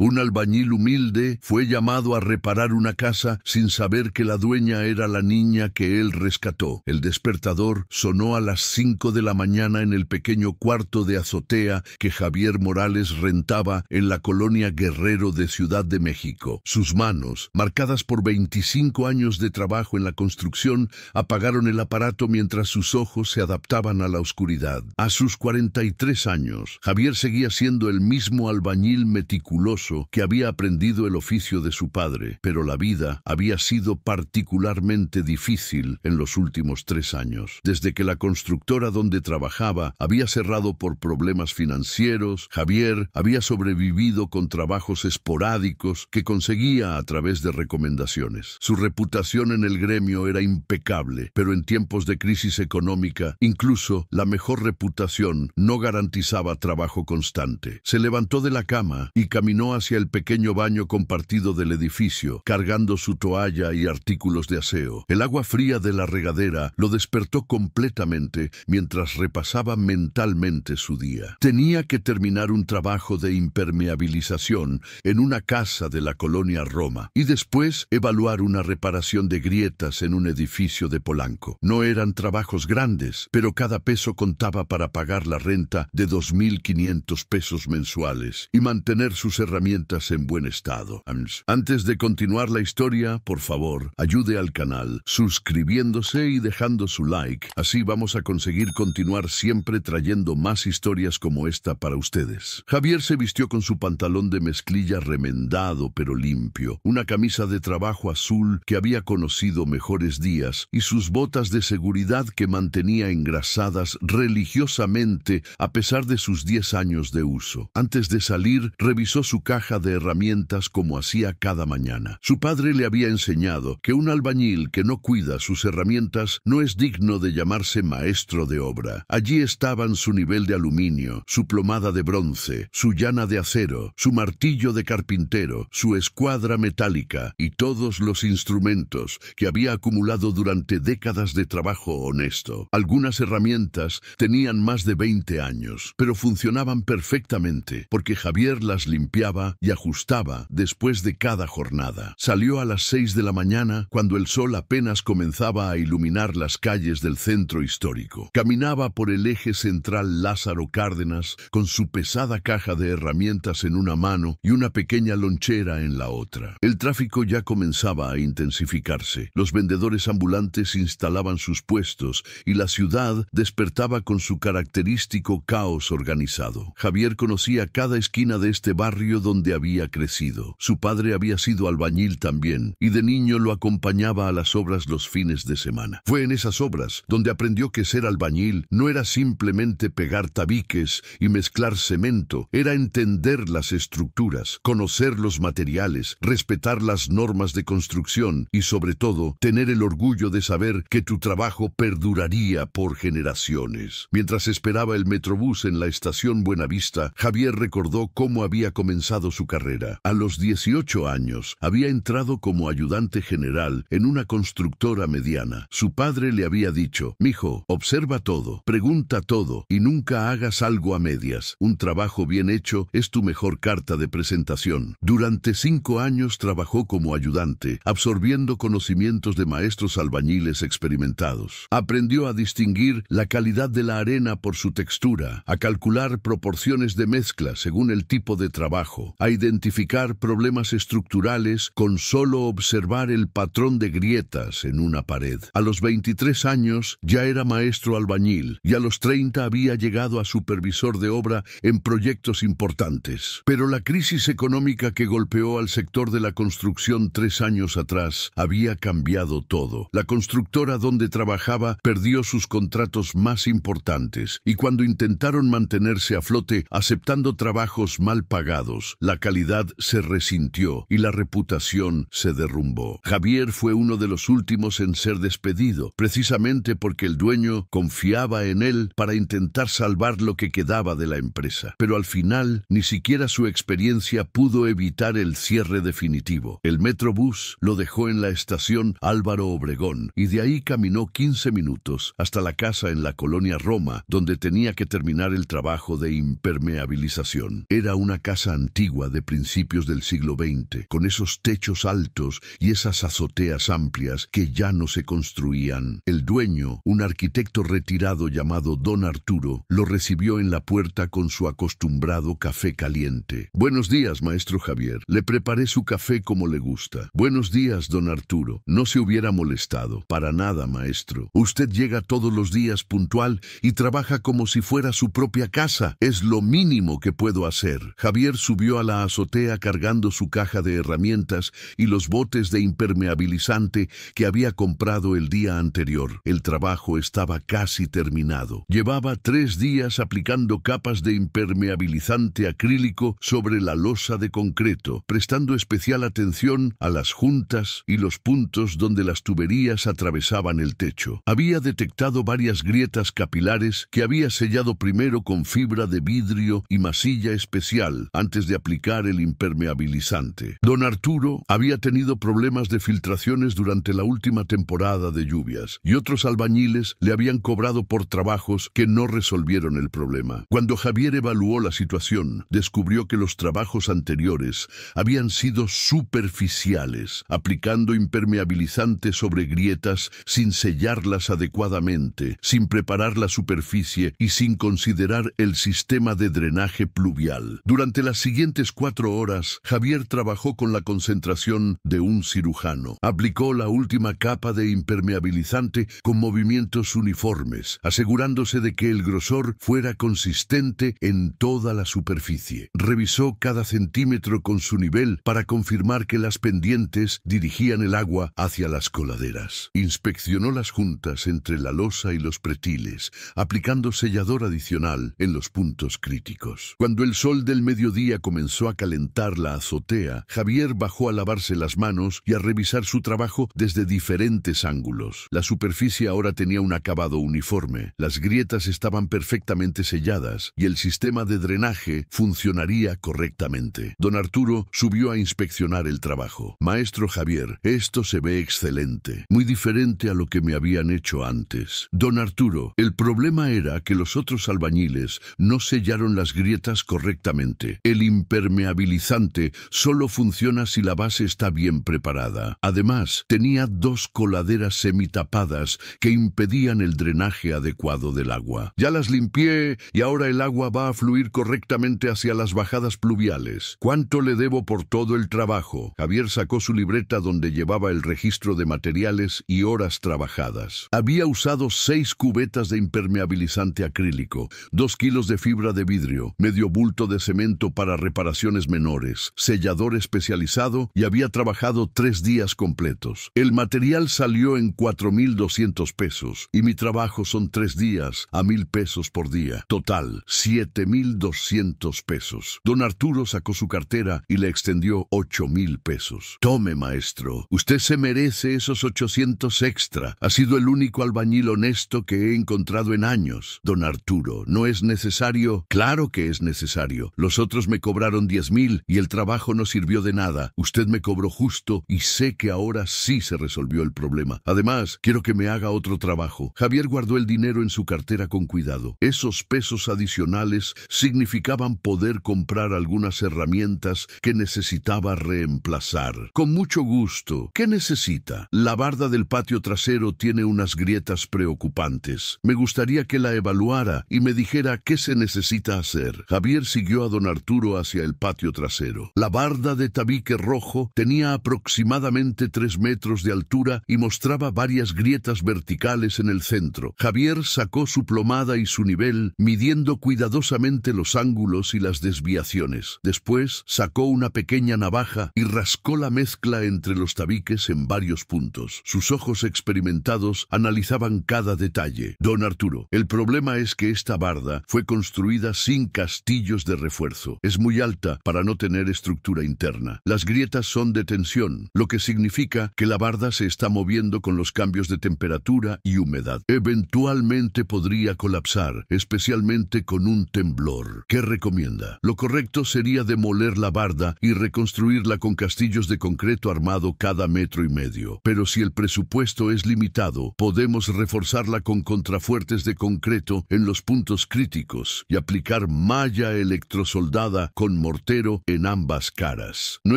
Un albañil humilde fue llamado a reparar una casa sin saber que la dueña era la niña que él rescató. El despertador sonó a las 5 de la mañana en el pequeño cuarto de azotea que Javier Morales rentaba en la colonia Guerrero de Ciudad de México. Sus manos, marcadas por 25 años de trabajo en la construcción, apagaron el aparato mientras sus ojos se adaptaban a la oscuridad. A sus 43 años, Javier seguía siendo el mismo albañil meticuloso que había aprendido el oficio de su padre, pero la vida había sido particularmente difícil en los últimos 3 años. Desde que la constructora donde trabajaba había cerrado por problemas financieros, Javier había sobrevivido con trabajos esporádicos que conseguía a través de recomendaciones. Su reputación en el gremio era impecable, pero en tiempos de crisis económica, incluso la mejor reputación no garantizaba trabajo constante. Se levantó de la cama y caminó hacia el pequeño baño compartido del edificio, cargando su toalla y artículos de aseo. El agua fría de la regadera lo despertó completamente mientras repasaba mentalmente su día. Tenía que terminar un trabajo de impermeabilización en una casa de la colonia Roma y después evaluar una reparación de grietas en un edificio de Polanco. No eran trabajos grandes, pero cada peso contaba para pagar la renta de 2.500 pesos mensuales y mantener sus herramientas en buen estado. Antes de continuar la historia, por favor, ayude al canal suscribiéndose y dejando su like. Así vamos a conseguir continuar siempre trayendo más historias como esta para ustedes. Javier se vistió con su pantalón de mezclilla remendado pero limpio, una camisa de trabajo azul que había conocido mejores días y sus botas de seguridad que mantenía engrasadas religiosamente a pesar de sus 10 años de uso. Antes de salir, revisó su caja de herramientas como hacía cada mañana. Su padre le había enseñado que un albañil que no cuida sus herramientas no es digno de llamarse maestro de obra. Allí estaban su nivel de aluminio, su plomada de bronce, su llana de acero, su martillo de carpintero, su escuadra metálica y todos los instrumentos que había acumulado durante décadas de trabajo honesto. Algunas herramientas tenían más de 20 años, pero funcionaban perfectamente porque Javier las limpiaba y ajustaba después de cada jornada. Salió a las 6 de la mañana cuando el sol apenas comenzaba a iluminar las calles del centro histórico. Caminaba por el eje central Lázaro Cárdenas con su pesada caja de herramientas en una mano y una pequeña lonchera en la otra. El tráfico ya comenzaba a intensificarse. Los vendedores ambulantes instalaban sus puestos y la ciudad despertaba con su característico caos organizado. Javier conocía cada esquina de este barrio donde había crecido. Su padre había sido albañil también y de niño lo acompañaba a las obras los fines de semana. Fue en esas obras donde aprendió que ser albañil no era simplemente pegar tabiques y mezclar cemento, era entender las estructuras, conocer los materiales, respetar las normas de construcción y sobre todo tener el orgullo de saber que tu trabajo perduraría por generaciones. Mientras esperaba el Metrobús en la estación Buenavista, Javier recordó cómo había comenzado su carrera. A los 18 años había entrado como ayudante general en una constructora mediana. Su padre le había dicho: «Mijo, observa todo, pregunta todo y nunca hagas algo a medias. Un trabajo bien hecho es tu mejor carta de presentación». Durante 5 años trabajó como ayudante, absorbiendo conocimientos de maestros albañiles experimentados. Aprendió a distinguir la calidad de la arena por su textura, a calcular proporciones de mezcla según el tipo de trabajo, a identificar problemas estructurales con solo observar el patrón de grietas en una pared. A los 23 años ya era maestro albañil y a los 30 había llegado a supervisor de obra en proyectos importantes. Pero la crisis económica que golpeó al sector de la construcción 3 años atrás había cambiado todo. La constructora donde trabajaba perdió sus contratos más importantes y cuando intentaron mantenerse a flote aceptando trabajos mal pagados, la calidad se resintió y la reputación se derrumbó. Javier fue uno de los últimos en ser despedido, precisamente porque el dueño confiaba en él para intentar salvar lo que quedaba de la empresa. Pero al final, ni siquiera su experiencia pudo evitar el cierre definitivo. El Metrobús lo dejó en la estación Álvaro Obregón y de ahí caminó 15 minutos hasta la casa en la colonia Roma, donde tenía que terminar el trabajo de impermeabilización. Era una casa antigua antigua de principios del siglo XX, con esos techos altos y esas azoteas amplias que ya no se construían. El dueño, un arquitecto retirado llamado Don Arturo, lo recibió en la puerta con su acostumbrado café caliente. «Buenos días, maestro Javier. Le preparé su café como le gusta». «Buenos días, don Arturo». No se hubiera molestado. «Para nada, maestro. Usted llega todos los días puntual y trabaja como si fuera su propia casa. Es lo mínimo que puedo hacer». Javier subió a la azotea cargando su caja de herramientas y los botes de impermeabilizante que había comprado el día anterior. El trabajo estaba casi terminado. Llevaba 3 días aplicando capas de impermeabilizante acrílico sobre la losa de concreto, prestando especial atención a las juntas y los puntos donde las tuberías atravesaban el techo. Había detectado varias grietas capilares que había sellado primero con fibra de vidrio y masilla especial antes de aplicar el impermeabilizante. Don Arturo había tenido problemas de filtraciones durante la última temporada de lluvias y otros albañiles le habían cobrado por trabajos que no resolvieron el problema. Cuando Javier evaluó la situación, descubrió que los trabajos anteriores habían sido superficiales, aplicando impermeabilizante sobre grietas sin sellarlas adecuadamente, sin preparar la superficie y sin considerar el sistema de drenaje pluvial. Durante las siguientes 4 horas, Javier trabajó con la concentración de un cirujano. Aplicó la última capa de impermeabilizante con movimientos uniformes, asegurándose de que el grosor fuera consistente en toda la superficie. Revisó cada centímetro con su nivel para confirmar que las pendientes dirigían el agua hacia las coladeras. Inspeccionó las juntas entre la losa y los pretiles, aplicando sellador adicional en los puntos críticos. Cuando el sol del mediodía comenzó a calentar la azotea, Javier bajó a lavarse las manos y a revisar su trabajo desde diferentes ángulos. La superficie ahora tenía un acabado uniforme, las grietas estaban perfectamente selladas y el sistema de drenaje funcionaría correctamente. Don Arturo subió a inspeccionar el trabajo. «Maestro Javier, esto se ve excelente, muy diferente a lo que me habían hecho antes». «Don Arturo, el problema era que los otros albañiles no sellaron las grietas correctamente. El impermeabilizante solo funciona si la base está bien preparada. Además, tenía 2 coladeras semitapadas que impedían el drenaje adecuado del agua. Ya las limpié y ahora el agua va a fluir correctamente hacia las bajadas pluviales. ¿Cuánto le debo por todo el trabajo?» Javier sacó su libreta donde llevaba el registro de materiales y horas trabajadas. Había usado 6 cubetas de impermeabilizante acrílico, 2 kilos de fibra de vidrio, medio bulto de cemento para reparaciones menores, sellador especializado y había trabajado 3 días completos. El material salió en 4,200 pesos y mi trabajo son 3 días a 1,000 pesos por día. Total, 7,200 pesos. Don Arturo sacó su cartera y le extendió 8,000 pesos. «Tome, maestro. Usted se merece esos 800 extra. Ha sido el único albañil honesto que he encontrado en años». «Don Arturo, ¿no es necesario?» «Claro que es necesario. Los otros me cobraron 10,000 y el trabajo no sirvió de nada. Usted me cobró justo y sé que ahora sí se resolvió el problema. Además, quiero que me haga otro trabajo». Javier guardó el dinero en su cartera con cuidado. Esos pesos adicionales significaban poder comprar algunas herramientas que necesitaba reemplazar. «Con mucho gusto. ¿Qué necesita?» «La barda del patio trasero tiene unas grietas preocupantes. Me gustaría que la evaluara y me dijera qué se necesita hacer». Javier siguió a don Arturo hacia el patio trasero. La barda de tabique rojo tenía aproximadamente 3 metros de altura y mostraba varias grietas verticales en el centro. Javier sacó su plomada y su nivel, midiendo cuidadosamente los ángulos y las desviaciones. Después sacó una pequeña navaja y rascó la mezcla entre los tabiques en varios puntos. Sus ojos experimentados analizaban cada detalle. «Don Arturo, el problema es que esta barda fue construida sin castillos de refuerzo. Es muy alta para no tener estructura interna. Las grietas son de tensión, lo que significa que la barda se está moviendo con los cambios de temperatura y humedad. Eventualmente podría colapsar, especialmente con un temblor. ¿Qué recomienda?» «Lo correcto sería demoler la barda y reconstruirla con castillos de concreto armado cada 1,5 metros. Pero si el presupuesto es limitado, podemos reforzarla con contrafuertes de concreto en los puntos críticos y aplicar malla electrosoldada con mortero en ambas caras. No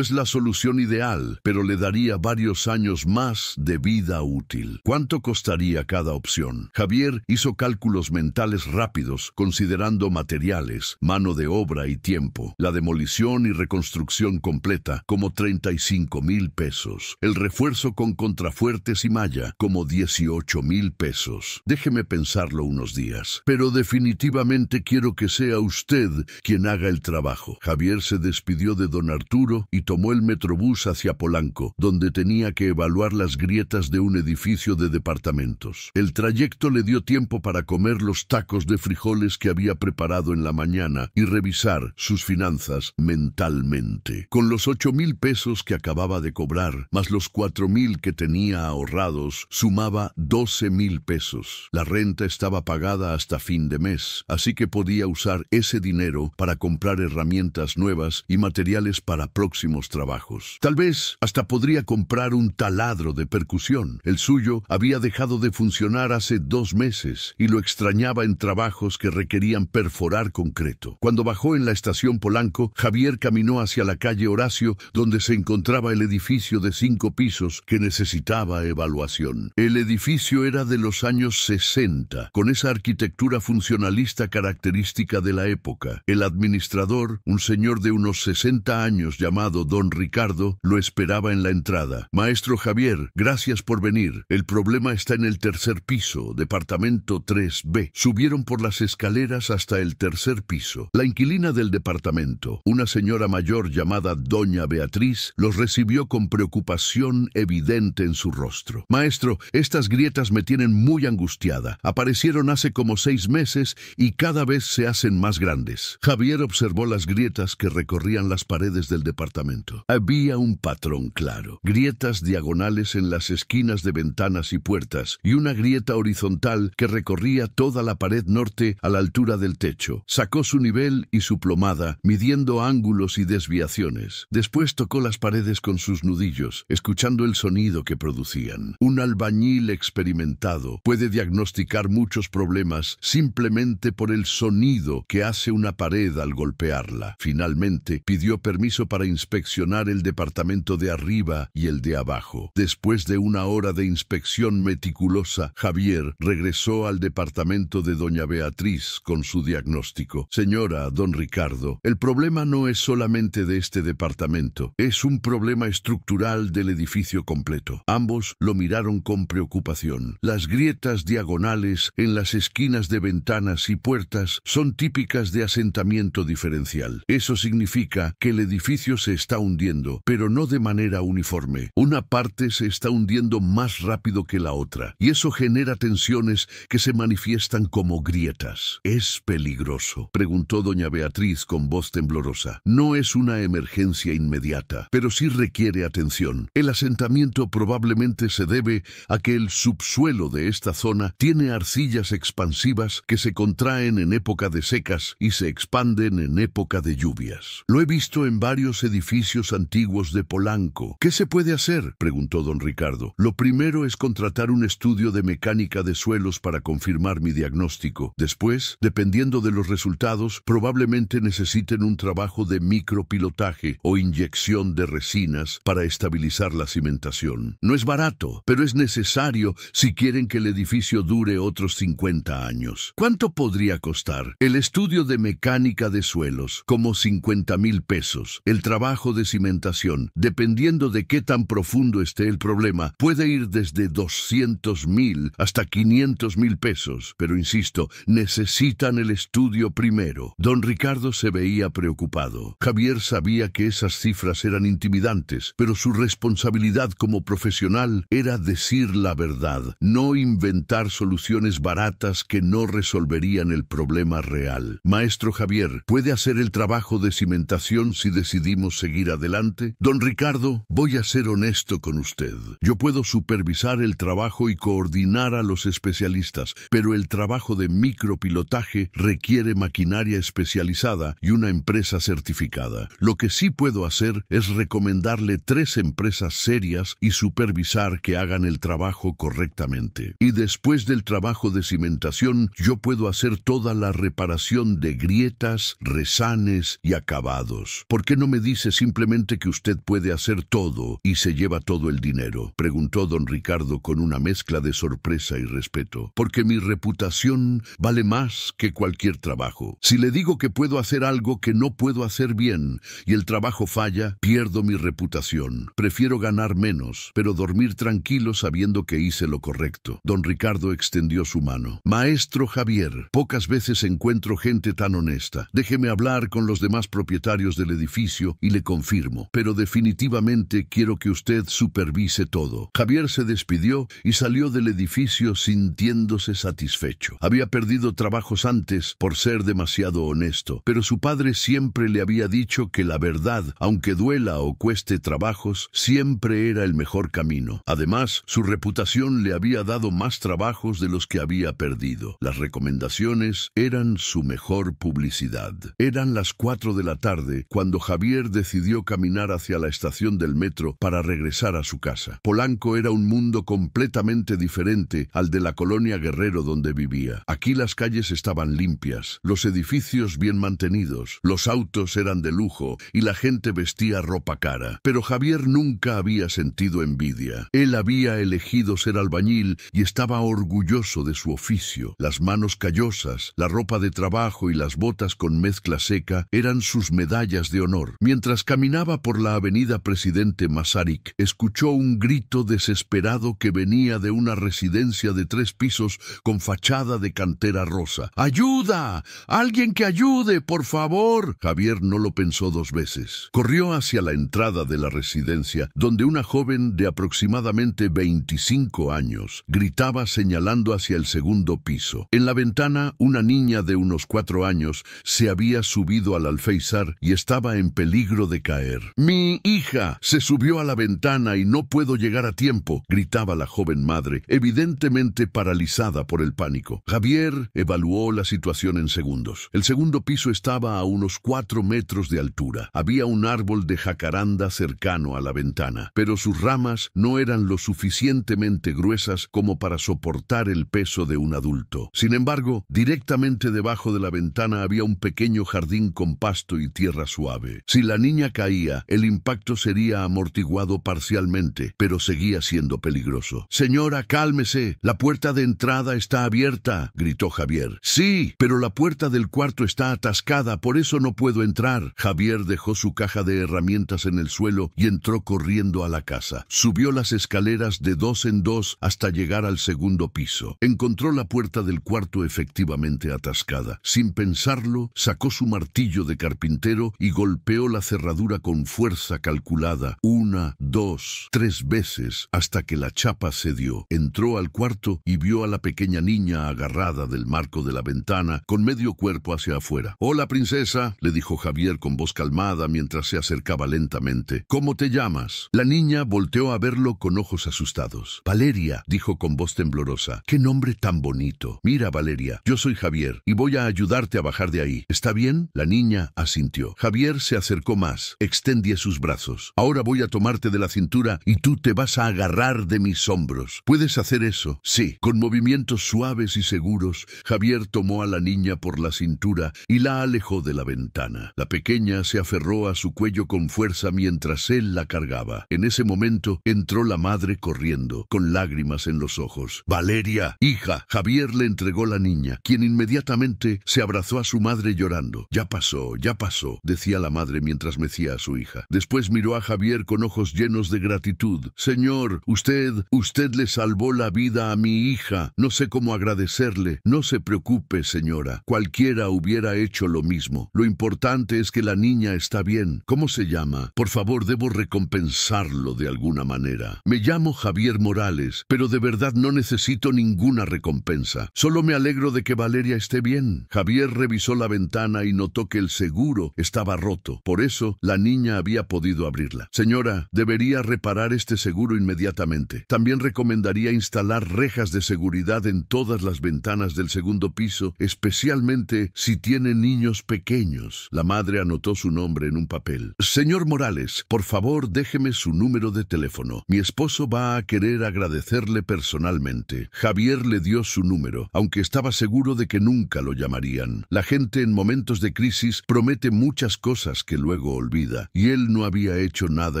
es la solución ideal, pero le daría varios años más de vida útil. ¿Cuánto costaría cada opción? Javier hizo cálculos mentales rápidos, considerando materiales, mano de obra y tiempo. La demolición y reconstrucción completa, como 35,000 pesos. El refuerzo con contrafuertes y malla, como 18,000 pesos. Déjeme pensarlo unos días. Pero definitivamente quiero que sea usted quien haga el trabajo. Javier se despidió de don Arturo y tomó el metrobús hacia Polanco, donde tenía que evaluar las grietas de un edificio de departamentos. El trayecto le dio tiempo para comer los tacos de frijoles que había preparado en la mañana y revisar sus finanzas mentalmente. Con los 8,000 pesos que acababa de cobrar, más los 4,000 que tenía ahorrados, sumaba 12,000 pesos. La renta estaba pagada hasta fin de mes, así que podía usar ese dinero para comprar herramientas nuevas y materiales para próximos trabajos. Tal vez hasta podría comprar un taladro de percusión. El suyo había dejado de funcionar hace 2 meses y lo extrañaba en trabajos que requerían perforar concreto. Cuando bajó en la estación Polanco, Javier caminó hacia la calle Horacio, donde se encontraba el edificio de 5 pisos que necesitaba evaluación. El edificio era de los años 60, con esa arquitectura funcionalista característica de la época. El administrador, un señor de unos 60 años llamado don Ricardo, lo esperaba en la entrada. Maestro Javier, gracias por venir. El problema está en el tercer piso, departamento 3B. Subieron por las escaleras hasta el tercer piso. La inquilina del departamento, una señora mayor llamada doña Beatriz, los recibió con preocupación evidente en su rostro. Maestro, estas grietas me tienen muy angustiada. Aparecieron hace como 6 meses y cada vez se hacen más grandes. Javier observó las grietas que recorrían las paredes del departamento. Había un patrón claro. Grietas diagonales en las esquinas de ventanas y puertas y una grieta horizontal que recorría toda la pared norte a la altura del techo. Sacó su nivel y su plomada, midiendo ángulos y desviaciones. Después tocó las paredes con sus nudillos, escuchando el sonido que producían. Un albañil experimentado puede diagnosticar muchos problemas simplemente por el sonido que hace una pared al golpearla. Finalmente, pidió permiso para inspeccionar el departamento de arriba y el de abajo. Después de una hora de inspección meticulosa, Javier regresó al departamento de doña Beatriz con su diagnóstico. Señora, don Ricardo, el problema no es solamente de este departamento, es un problema estructural del edificio completo. Ambos lo miraron con preocupación. Las grietas diagonales en las esquinas de ventanas y puertas son típicas de asentamiento diferencial. Eso significa que el edificio se está hundiendo, pero no de manera uniforme. Una parte se está hundiendo más rápido que la otra, y eso genera tensiones que se manifiestan como grietas. ¿Es peligroso?, preguntó doña Beatriz con voz temblorosa. No es una emergencia inmediata, pero sí requiere atención. El asentamiento probablemente se debe a que el subsuelo de esta zona tiene arcillas expansivas que se contraen en época de secas y se expanden en época de lluvias. Lo he visto en varios edificios antiguos de Polanco. ¿Qué se puede hacer?, preguntó don Ricardo. Lo primero es contratar un estudio de mecánica de suelos para confirmar mi diagnóstico. Después, dependiendo de los resultados, probablemente necesiten un trabajo de micropilotaje o inyección de resinas para estabilizar la cimentación. No es barato, pero es necesario si quieren que el edificio dure otros 50 años. ¿Cuánto podría costar? El estudio de mecánica de suelos, como 50,000 pesos. El trabajo de cimentación, dependiendo de qué tan profundo esté el problema, puede ir desde 200,000 hasta 500,000 pesos. Pero insisto, necesitan el estudio primero. Don Ricardo se veía preocupado. Javier sabía que esas cifras eran intimidantes, pero su responsabilidad como profesional era decir la verdad, no inventar soluciones baratas que no resolverían el problema real. Maestro Javier, ¿puede hacer el trabajo de cimentación si decidimos seguir adelante? Don Ricardo, voy a ser honesto con usted. Yo puedo supervisar el trabajo y coordinar a los especialistas, pero el trabajo de micropilotaje requiere maquinaria especializada y una empresa certificada. Lo que sí puedo hacer es recomendarle 3 empresas serias y supervisar que hagan el trabajo correctamente. Y después del trabajo de cimentación, yo puedo hacer toda la reparación de grietas, resanes brillantes y acabados. ¿Por qué no me dice simplemente que usted puede hacer todo y se lleva todo el dinero?, preguntó don Ricardo con una mezcla de sorpresa y respeto. Porque mi reputación vale más que cualquier trabajo. Si le digo que puedo hacer algo que no puedo hacer bien y el trabajo falla, pierdo mi reputación. Prefiero ganar menos, pero dormir tranquilo sabiendo que hice lo correcto. Don Ricardo extendió su mano. Maestro Javier, pocas veces encuentro gente tan honesta. Déjeme hablar con los demás propietarios del edificio y le confirmo, pero definitivamente quiero que usted supervise todo. Javier se despidió y salió del edificio sintiéndose satisfecho. Había perdido trabajos antes por ser demasiado honesto, pero su padre siempre le había dicho que la verdad, aunque duela o cueste trabajos, siempre era el mejor camino. Además, su reputación le había dado más trabajos de los que había perdido. Las recomendaciones eran su mejor publicidad. Eran las 4 de la tarde cuando Javier decidió caminar hacia la estación del metro para regresar a su casa. Polanco era un mundo completamente diferente al de la colonia Guerrero donde vivía. Aquí las calles estaban limpias, los edificios bien mantenidos, los autos eran de lujo y la gente vestía ropa cara. Pero Javier nunca había sentido envidia. Él había elegido ser albañil y estaba orgulloso de su oficio. Las manos callosas, la ropa de trabajo y las botas con mezcla seca eran sus medallas de honor. Mientras caminaba por la avenida Presidente Masaryk, escuchó un grito desesperado que venía de una residencia de 3 pisos con fachada de cantera rosa. ¡Ayuda! ¡Alguien que ayude, por favor! Javier no lo pensó 2 veces. Corrió hacia la entrada de la residencia, donde una joven de aproximadamente 25 años gritaba señalando hacia el segundo piso. En la ventana, una niña de unos 4 años se había subido al alféizar y estaba en peligro de caer. ¡Mi hija se subió a la ventana y no puedo llegar a tiempo!, gritaba la joven madre, evidentemente paralizada por el pánico. Javier evaluó la situación en segundos. El segundo piso estaba a unos 4 metros de altura. Había un árbol de jacaranda cercano a la ventana, pero sus ramas no eran lo suficientemente gruesas como para soportar el peso de un adulto. Sin embargo, directamente debajo de la ventana había un pequeño jardín con pasto y tierra suave. Si la niña caía, el impacto sería amortiguado parcialmente, pero seguía siendo peligroso. «Señora, cálmese. La puerta de entrada está abierta», gritó Javier. «Sí, pero la puerta del cuarto está atascada, por eso no puedo entrar». Javier dejó su caja de herramientas en el suelo y entró corriendo a la casa. Subió las escaleras de 2 en 2 hasta llegar al segundo piso. Encontró la puerta del cuarto efectivamente atascada. Sin pensarlo, sacó su martillo de carpintero y golpeó la cerradura con fuerza calculada, 1, 2, 3 veces, hasta que la chapa cedió. Entró al cuarto y vio a la pequeña niña agarrada del marco de la ventana, con medio cuerpo hacia afuera. «Hola, princesa», le dijo Javier con voz calmada mientras se acercaba lentamente. «¿Cómo te llamas?». La niña volteó a verlo con ojos asustados. «Valeria», dijo con voz temblorosa. «¡Qué nombre tan bonito! Mira, Valeria, yo soy Javier y voy a ayudarte a bajar de ahí. ¿Está bien?». La niña asintió. Javier se acercó más. Extendí sus brazos. «Ahora voy a tomarte de la cintura y tú te vas a agarrar de mis hombros. ¿Puedes hacer eso?». «Sí». Con movimientos suaves y seguros, Javier tomó a la niña por la cintura y la alejó de la ventana. La pequeña se aferró a su cuello con fuerza mientras él la cargaba. En ese momento entró la madre corriendo, con lágrimas en los ojos. «Valeria, hija». Javier le entregó la niña, quien inmediatamente se abrazó a su madre llorando. Ya pasó, decía la madre mientras mecía a su hija. Después miró a Javier con ojos llenos de gratitud. «Señor, usted le salvó la vida a mi hija. No sé cómo agradecerle». «No se preocupe, señora. Cualquiera hubiera hecho lo mismo. Lo importante es que la niña está bien. ¿Cómo se llama? Por favor, debo recompensarlo de alguna manera». «Me llamo Javier Morales, pero de verdad no necesito ninguna recompensa. Solo me alegro de que Valeria esté bien». Javier revisó la ventana y notó que el seguro estaba roto. Por eso, la niña había podido abrirla. «Señora, debería reparar este seguro inmediatamente. También recomendaría instalar rejas de seguridad en todas las ventanas del segundo piso, especialmente si tiene niños pequeños». La madre anotó su nombre en un papel. «Señor Morales, por favor, déjeme su número de teléfono. Mi esposo va a querer agradecerle personalmente». Javier le dio su número, aunque estaba seguro de que nunca lo llamarían. La gente en momentos de crisis Génesis promete muchas cosas que luego olvida, y él no había hecho nada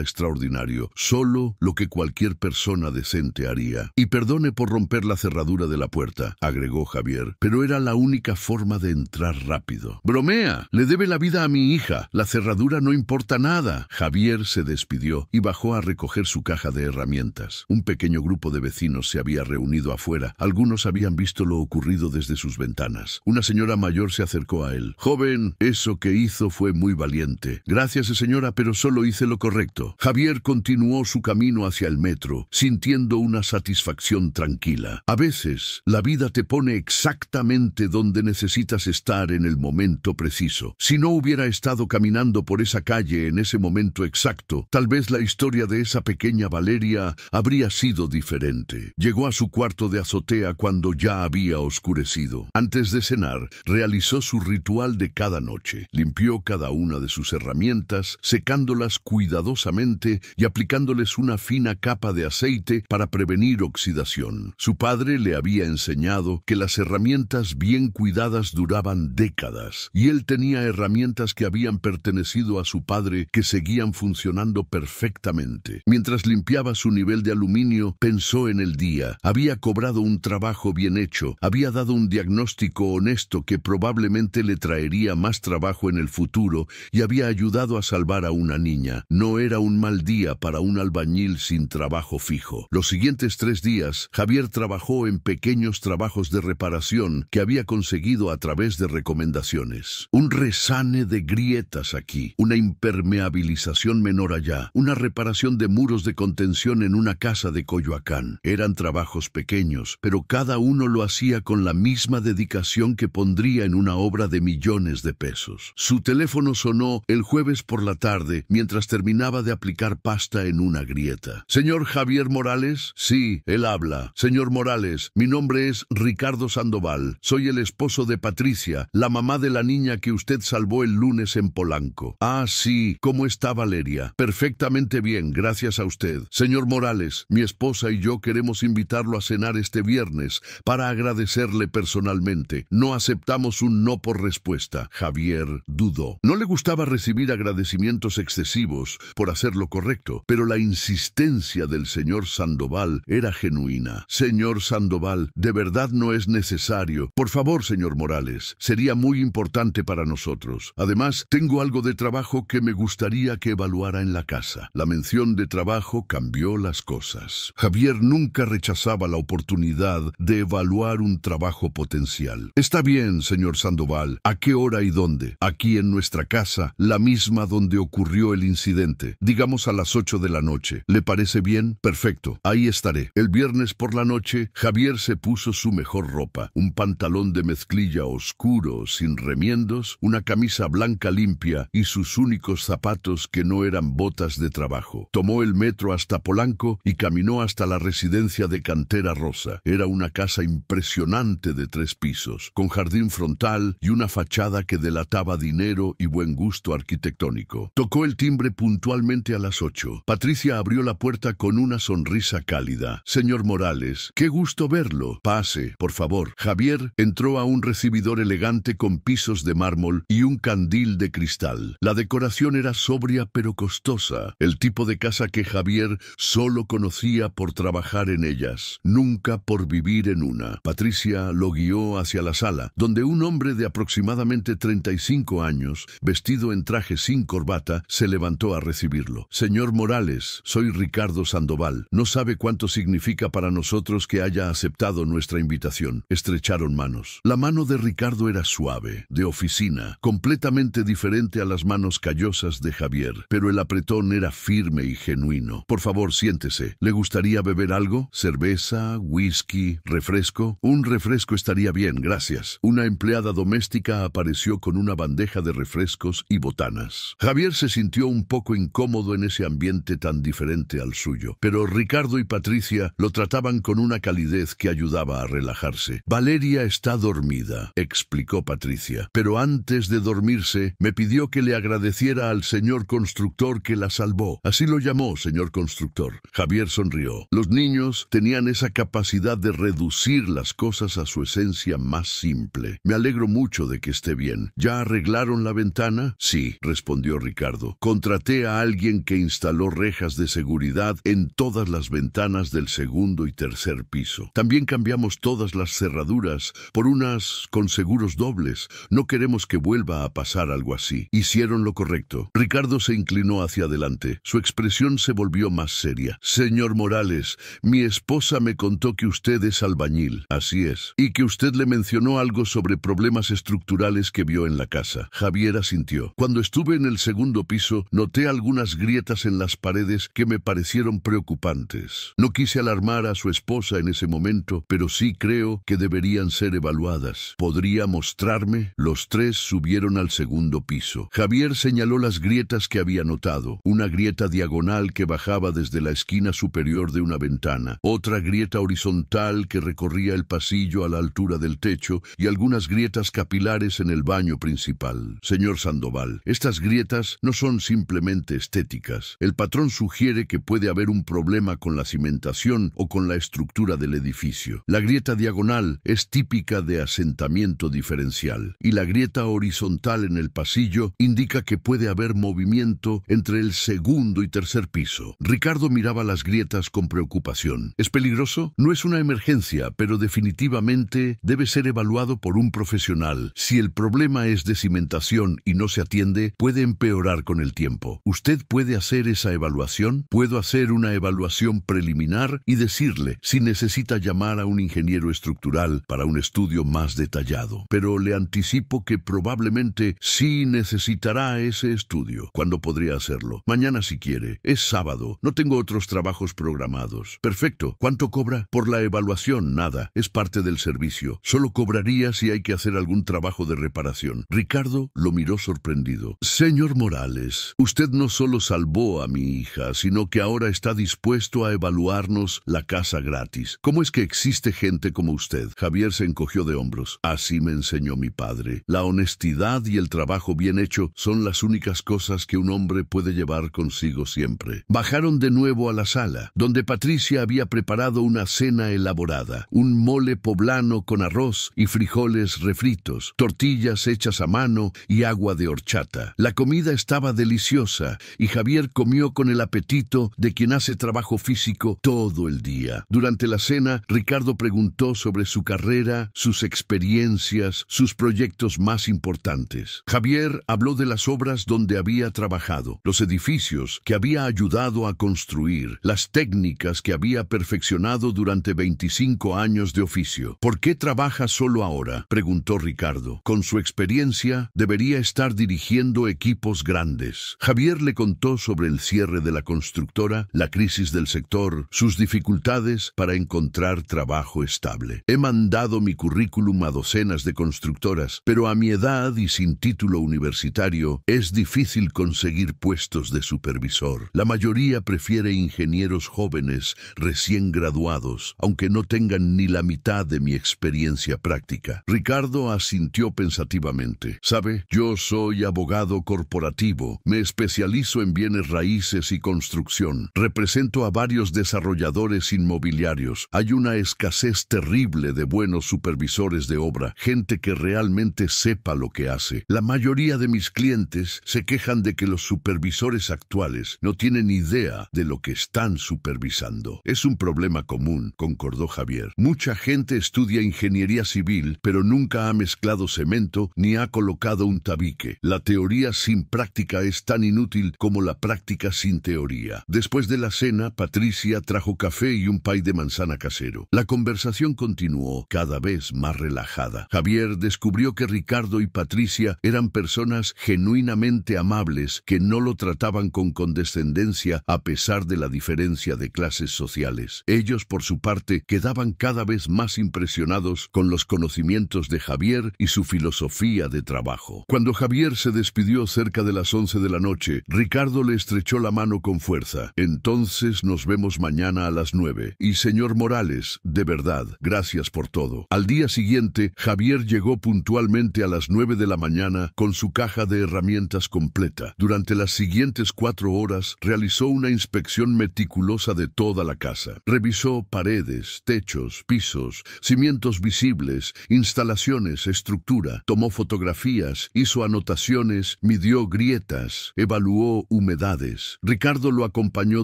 extraordinario, solo lo que cualquier persona decente haría. Y perdone por romper la cerradura de la puerta, agregó Javier, pero era la única forma de entrar rápido. Bromea, le debe la vida a mi hija, la cerradura no importa nada. Javier se despidió y bajó a recoger su caja de herramientas. Un pequeño grupo de vecinos se había reunido afuera. Algunos habían visto lo ocurrido desde sus ventanas. Una señora mayor se acercó a él. Joven, eso que hizo fue muy valiente. Gracias, señora, pero solo hice lo correcto. Javier continuó su camino hacia el metro, sintiendo una satisfacción tranquila. A veces, la vida te pone exactamente donde necesitas estar en el momento preciso. Si no hubiera estado caminando por esa calle en ese momento exacto, tal vez la historia de esa pequeña Valeria habría sido diferente. Llegó a su cuarto de azotea cuando ya había oscurecido. Antes de cenar, realizó su ritual de cada noche. Limpió cada una de sus herramientas, secándolas cuidadosamente y aplicándoles una fina capa de aceite para prevenir oxidación. Su padre le había enseñado que las herramientas bien cuidadas duraban décadas, y él tenía herramientas que habían pertenecido a su padre que seguían funcionando perfectamente. Mientras limpiaba su nivel de aluminio, pensó en el día. Había cobrado un trabajo bien hecho, había dado un diagnóstico honesto que probablemente le traería más trabajo en el futuro y había ayudado a salvar a una niña. No era un mal día para un albañil sin trabajo fijo. Los siguientes 3 días, Javier trabajó en pequeños trabajos de reparación que había conseguido a través de recomendaciones. Un resane de grietas aquí, una impermeabilización menor allá, una reparación de muros de contención en una casa de Coyoacán. Eran trabajos pequeños, pero cada uno lo hacía con la misma dedicación que pondría en una obra de millones de pesos. Su teléfono sonó el jueves por la tarde mientras terminaba de aplicar pasta en una grieta. ¿Señor Javier Morales? Sí, él habla. Señor Morales, mi nombre es Ricardo Sandoval. Soy el esposo de Patricia, la mamá de la niña que usted salvó el lunes en Polanco. Ah, sí. ¿Cómo está Valeria? Perfectamente bien, gracias a usted. Señor Morales, mi esposa y yo queremos invitarlo a cenar este viernes para agradecerle personalmente. No aceptamos un no por respuesta. Javier dudó. No le gustaba recibir agradecimientos excesivos por hacer lo correcto, pero la insistencia del señor Sandoval era genuina. Señor Sandoval, de verdad no es necesario. Por favor, señor Morales, sería muy importante para nosotros. Además, tengo algo de trabajo que me gustaría que evaluara en la casa. La mención de trabajo cambió las cosas. Javier nunca rechazaba la oportunidad de evaluar un trabajo potencial. Está bien, señor Sandoval. ¿A qué hora y dónde? Aquí en nuestra casa, la misma donde ocurrió el incidente. Digamos a las 8 de la noche. ¿Le parece bien? Perfecto. Ahí estaré. El viernes por la noche, Javier se puso su mejor ropa. Un pantalón de mezclilla oscuro, sin remiendos, una camisa blanca limpia y sus únicos zapatos que no eran botas de trabajo. Tomó el metro hasta Polanco y caminó hasta la residencia de Cantera Rosa. Era una casa impresionante de 3 pisos, con jardín frontal y una fachada que delataba dinero y buen gusto arquitectónico. Tocó el timbre puntualmente a las 8. Patricia abrió la puerta con una sonrisa cálida. Señor Morales, qué gusto verlo. Pase, por favor. Javier entró a un recibidor elegante con pisos de mármol y un candil de cristal. La decoración era sobria pero costosa, el tipo de casa que Javier solo conocía por trabajar en ellas, nunca por vivir en una. Patricia lo guió hacia la sala, donde un hombre de aproximadamente 35 años, vestido en traje sin corbata, se levantó a recibirlo. Señor Morales, soy Ricardo Sandoval. No sabe cuánto significa para nosotros que haya aceptado nuestra invitación. Estrecharon manos. La mano de Ricardo era suave, de oficina, completamente diferente a las manos callosas de Javier, pero el apretón era firme y genuino. Por favor, siéntese. ¿Le gustaría beber algo? ¿Cerveza? ¿Whisky? ¿Refresco? Un refresco estaría bien, gracias. Una empleada doméstica apareció con una bandeja de refrescos y botanas. Javier se sintió un poco incómodo en ese ambiente tan diferente al suyo, pero Ricardo y Patricia lo trataban con una calidez que ayudaba a relajarse. Valeria está dormida, explicó Patricia, pero antes de dormirse me pidió que le agradeciera al señor constructor que la salvó. Así lo llamó, señor constructor. Javier sonrió. Los niños tenían esa capacidad de reducir las cosas a su esencia más simple. Me alegro mucho de que esté bien. Ya arreglaron la ventana? Sí, respondió Ricardo. Contraté a alguien que instaló rejas de seguridad en todas las ventanas del segundo y tercer piso. También cambiamos todas las cerraduras por unas con seguros dobles. No queremos que vuelva a pasar algo así. Hicieron lo correcto. Ricardo se inclinó hacia adelante. Su expresión se volvió más seria. Señor Morales, mi esposa me contó que usted es albañil. Así es. Y que usted le mencionó algo sobre problemas estructurales que vio en la casa. Javier asintió. Cuando estuve en el segundo piso, noté algunas grietas en las paredes que me parecieron preocupantes. No quise alarmar a su esposa en ese momento, pero sí creo que deberían ser evaluadas. ¿Podría mostrarme? Los tres subieron al segundo piso. Javier señaló las grietas que había notado. Una grieta diagonal que bajaba desde la esquina superior de una ventana, otra grieta horizontal que recorría el pasillo a la altura del techo y algunas grietas capilares en el baño principal. Señor Sandoval, estas grietas no son simplemente estéticas. El patrón sugiere que puede haber un problema con la cimentación o con la estructura del edificio. La grieta diagonal es típica de asentamiento diferencial y la grieta horizontal en el pasillo indica que puede haber movimiento entre el segundo y tercer piso. Ricardo miraba las grietas con preocupación. ¿Es peligroso? No es una emergencia, pero definitivamente debe ser evaluado por un profesional. Si el problema es de cimentación y no se atiende, puede empeorar con el tiempo. ¿Usted puede hacer esa evaluación? Puedo hacer una evaluación preliminar y decirle si necesita llamar a un ingeniero estructural para un estudio más detallado. Pero le anticipo que probablemente sí necesitará ese estudio. ¿Cuándo podría hacerlo? Mañana si quiere. Es sábado. No tengo otros trabajos programados. Perfecto. ¿Cuánto cobra? Por la evaluación, nada. Es parte del servicio. Solo cobraría si hay que hacer algún trabajo de reparación. Ricardo lo miró sorprendido. Señor Morales, usted no solo salvó a mi hija, sino que ahora está dispuesto a evaluarnos la casa gratis. ¿Cómo es que existe gente como usted? Javier se encogió de hombros. Así me enseñó mi padre. La honestidad y el trabajo bien hecho son las únicas cosas que un hombre puede llevar consigo siempre. Bajaron de nuevo a la sala, donde Patricia había preparado una cena elaborada. Un mole poblano con arroz y frijoles refritos, tortillas hechas a mano y agua de horchata. La comida estaba deliciosa y Javier comió con el apetito de quien hace trabajo físico todo el día. Durante la cena, Ricardo preguntó sobre su carrera, sus experiencias, sus proyectos más importantes. Javier habló de las obras donde había trabajado, los edificios que había ayudado a construir, las técnicas que había perfeccionado durante 25 años de oficio. ¿Por qué trabaja solo ahora?, preguntó Ricardo. Con su experiencia, debería estar dirigiendo equipos grandes. Javier le contó sobre el cierre de la constructora, la crisis del sector, sus dificultades para encontrar trabajo estable. He mandado mi currículum a docenas de constructoras, pero a mi edad y sin título universitario, es difícil conseguir puestos de supervisor. La mayoría prefiere ingenieros jóvenes, recién graduados, aunque no tengan ni la mitad de mi experiencia práctica. Ricardo asintió pensativamente. ¿Sabe? Yo soy abogado corporativo. Me especializo en bienes raíces y construcción. Represento a varios desarrolladores inmobiliarios. Hay una escasez terrible de buenos supervisores de obra, gente que realmente sepa lo que hace. La mayoría de mis clientes se quejan de que los supervisores actuales no tienen idea de lo que están supervisando. Es un problema común, concordó Javier. Mucha gente estudia ingeniería civil, pero nunca ha mezclado cemento ni ha colocado un tabique. La teoría sin práctica es tan inútil como la práctica sin teoría. Después de la cena, Patricia trajo café y un pay de manzana casero. La conversación continuó cada vez más relajada. Javier descubrió que Ricardo y Patricia eran personas genuinamente amables que no lo trataban con condescendencia a pesar de la diferencia de clases sociales. Ellos, por su parte, quedaban cada vez más impresionados con los conocimientos de Javier y su filosofía de trabajo. Cuando Javier se despidió cerca de las 11 de la noche, Ricardo le estrechó la mano con fuerza. Entonces nos vemos mañana a las 9. Y señor Morales, de verdad, gracias por todo. Al día siguiente, Javier llegó puntualmente a las 9 de la mañana con su caja de herramientas completa. Durante las siguientes 4 horas, realizó una inspección meticulosa de toda la casa. Revisó paredes, techos, pisos, cimientos visibles, instalaciones, estructura. Tomó fotografías fotografías, hizo anotaciones, midió grietas, evaluó humedades. Ricardo lo acompañó